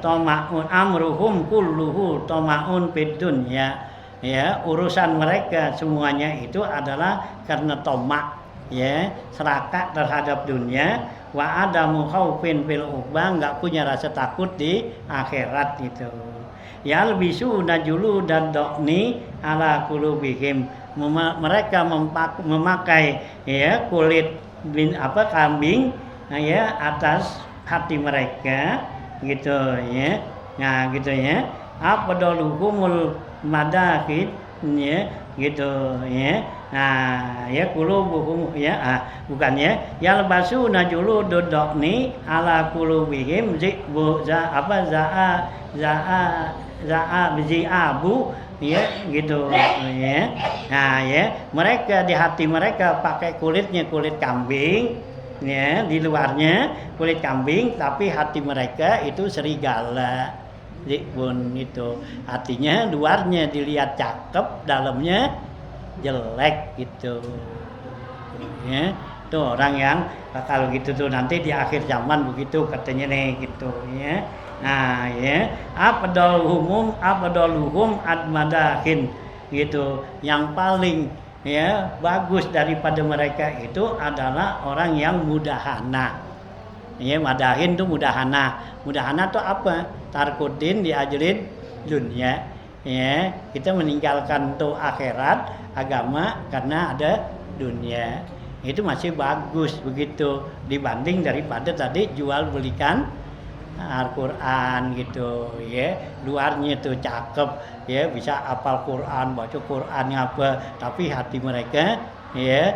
toma'un amruhum kulluhu toma'un fid dunya. Ya, urusan mereka semuanya itu adalah karena tomak ya, serakah terhadap dunia. Wa adamu khaufin fil uqbah, enggak punya rasa takut di akhirat gitu. Ya albisu najulu dan dokni ala qulubihim. Mereka memakai ya kulit kambing ya atas hati mereka gitu ya. Nah gitu ya. Afdaluhumul madahid ya gitu ya. Nah, ya qulubuhum ya bukannya ya lebasu najulu dodokni ala qulubihim zibu biziabu ya gitu ya. Nah, ya mereka di hati mereka pakai kulit kambing ya, di luarnya kulit kambing tapi hati mereka itu serigala. Zibun itu artinya luarnya dilihat cakep, dalamnya jelek gitu ya. Tuh orang yang kalau gitu tuh nanti di akhir zaman begitu katanya nih gitu ya. Nah ya afdaluhum admadahin gitu, yang paling ya bagus daripada mereka itu adalah orang yang mudahana ya. Madahin tuh mudahana tuh apa? Tarkudin diajarin dunia ya, kita meninggalkan tuh akhirat agama karena ada dunia. Itu masih bagus begitu dibanding daripada tadi jual belikan Al-Quran gitu ya. Luarnya tuh cakep ya, bisa hafal Quran, baca Quran apa, tapi hati mereka ya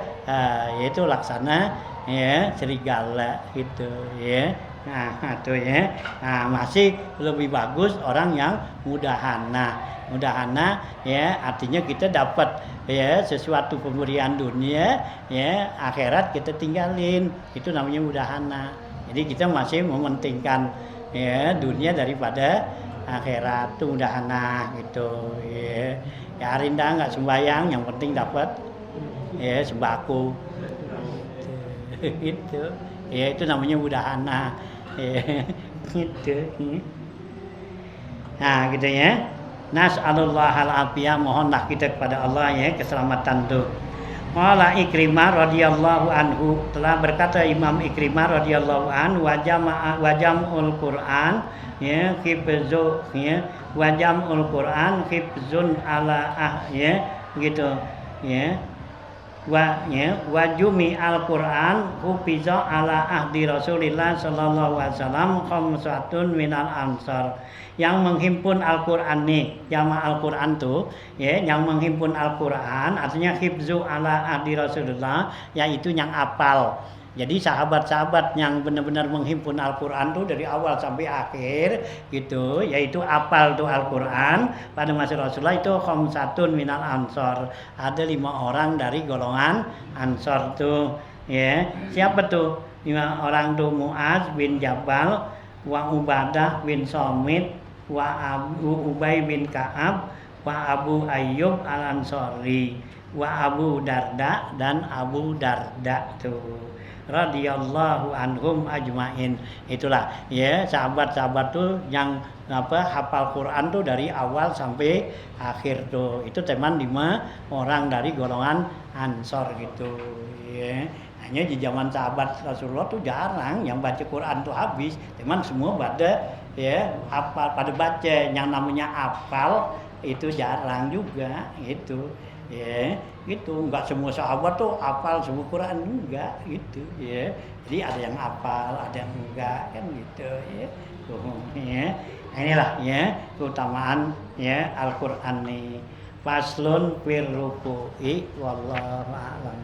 yaitu laksana ya serigala gitu ya. Nah itu ya. Nah masih lebih bagus orang yang mudahana ya, artinya kita dapat ya sesuatu pemberian dunia ya, akhirat kita tinggalin, itu namanya mudahana. Jadi kita masih mementingkan ya dunia daripada akhirat, itu mudahana gitu ya. Ya Arinda nggak sembahyang, yang penting dapat ya sembako. Itu. Ya itu namanya mudahana. Ya, gitu. Nah, gitu ya. Nas'alullahal afiyah, mohonlah kita kepada Allah ya keselamatan tuh. Qala Ikrimah radhiyallahu anhu, telah berkata Imam Ikrimah radhiyallahu anhu, wajamul Quran ya hifzu ya wajamul Quran hifzun ala ya gitu ya. Wajumi Al-Quran hufiza ala ahdi Rasulillah sallallahu alaihi wasallam khamsatun minal ansar. Yang menghimpun Al-Quran nih, jama Al-Quran tuh ya, yang menghimpun Al-Quran artinya hifzu ala ahdi Rasulillah, yaitu yang apal. Jadi sahabat-sahabat yang benar-benar menghimpun Al-Quran tuh dari awal sampai akhir gitu, yaitu apal tuh Al-Quran pada masa Rasulullah itu khamsatun minal ansor. Ada 5 orang dari golongan ansor tuh ya. Siapa tuh 5 orang tuh? Muaz bin Jabal, wa Ubadah bin Somit, wa Abu Ubay bin Ka'ab, wa Abu Ayyub al-Ansori, wa Abu Darda dan Abu Darda tuh radhiyallahu anhum ajmain. Itulah ya sahabat-sahabat tuh yang hafal Quran tuh dari awal sampai akhir tuh. Itu teman 5 orang dari golongan Ansor gitu ya. Hanya di zaman sahabat Rasulullah tuh jarang yang baca Quran tuh habis. Teman semua pada ya hafal, pada baca. Yang namanya hafal itu jarang juga gitu. Ya, gitu. Enggak semua sahabat tuh hafal semua Quran juga gitu ya. Jadi ada yang hafal, ada yang enggak kan gitu ya. Ya. Inilah ya keutamaan ya Al-Qur'an nih. Faslun fir ruku'i wallahu a'lam.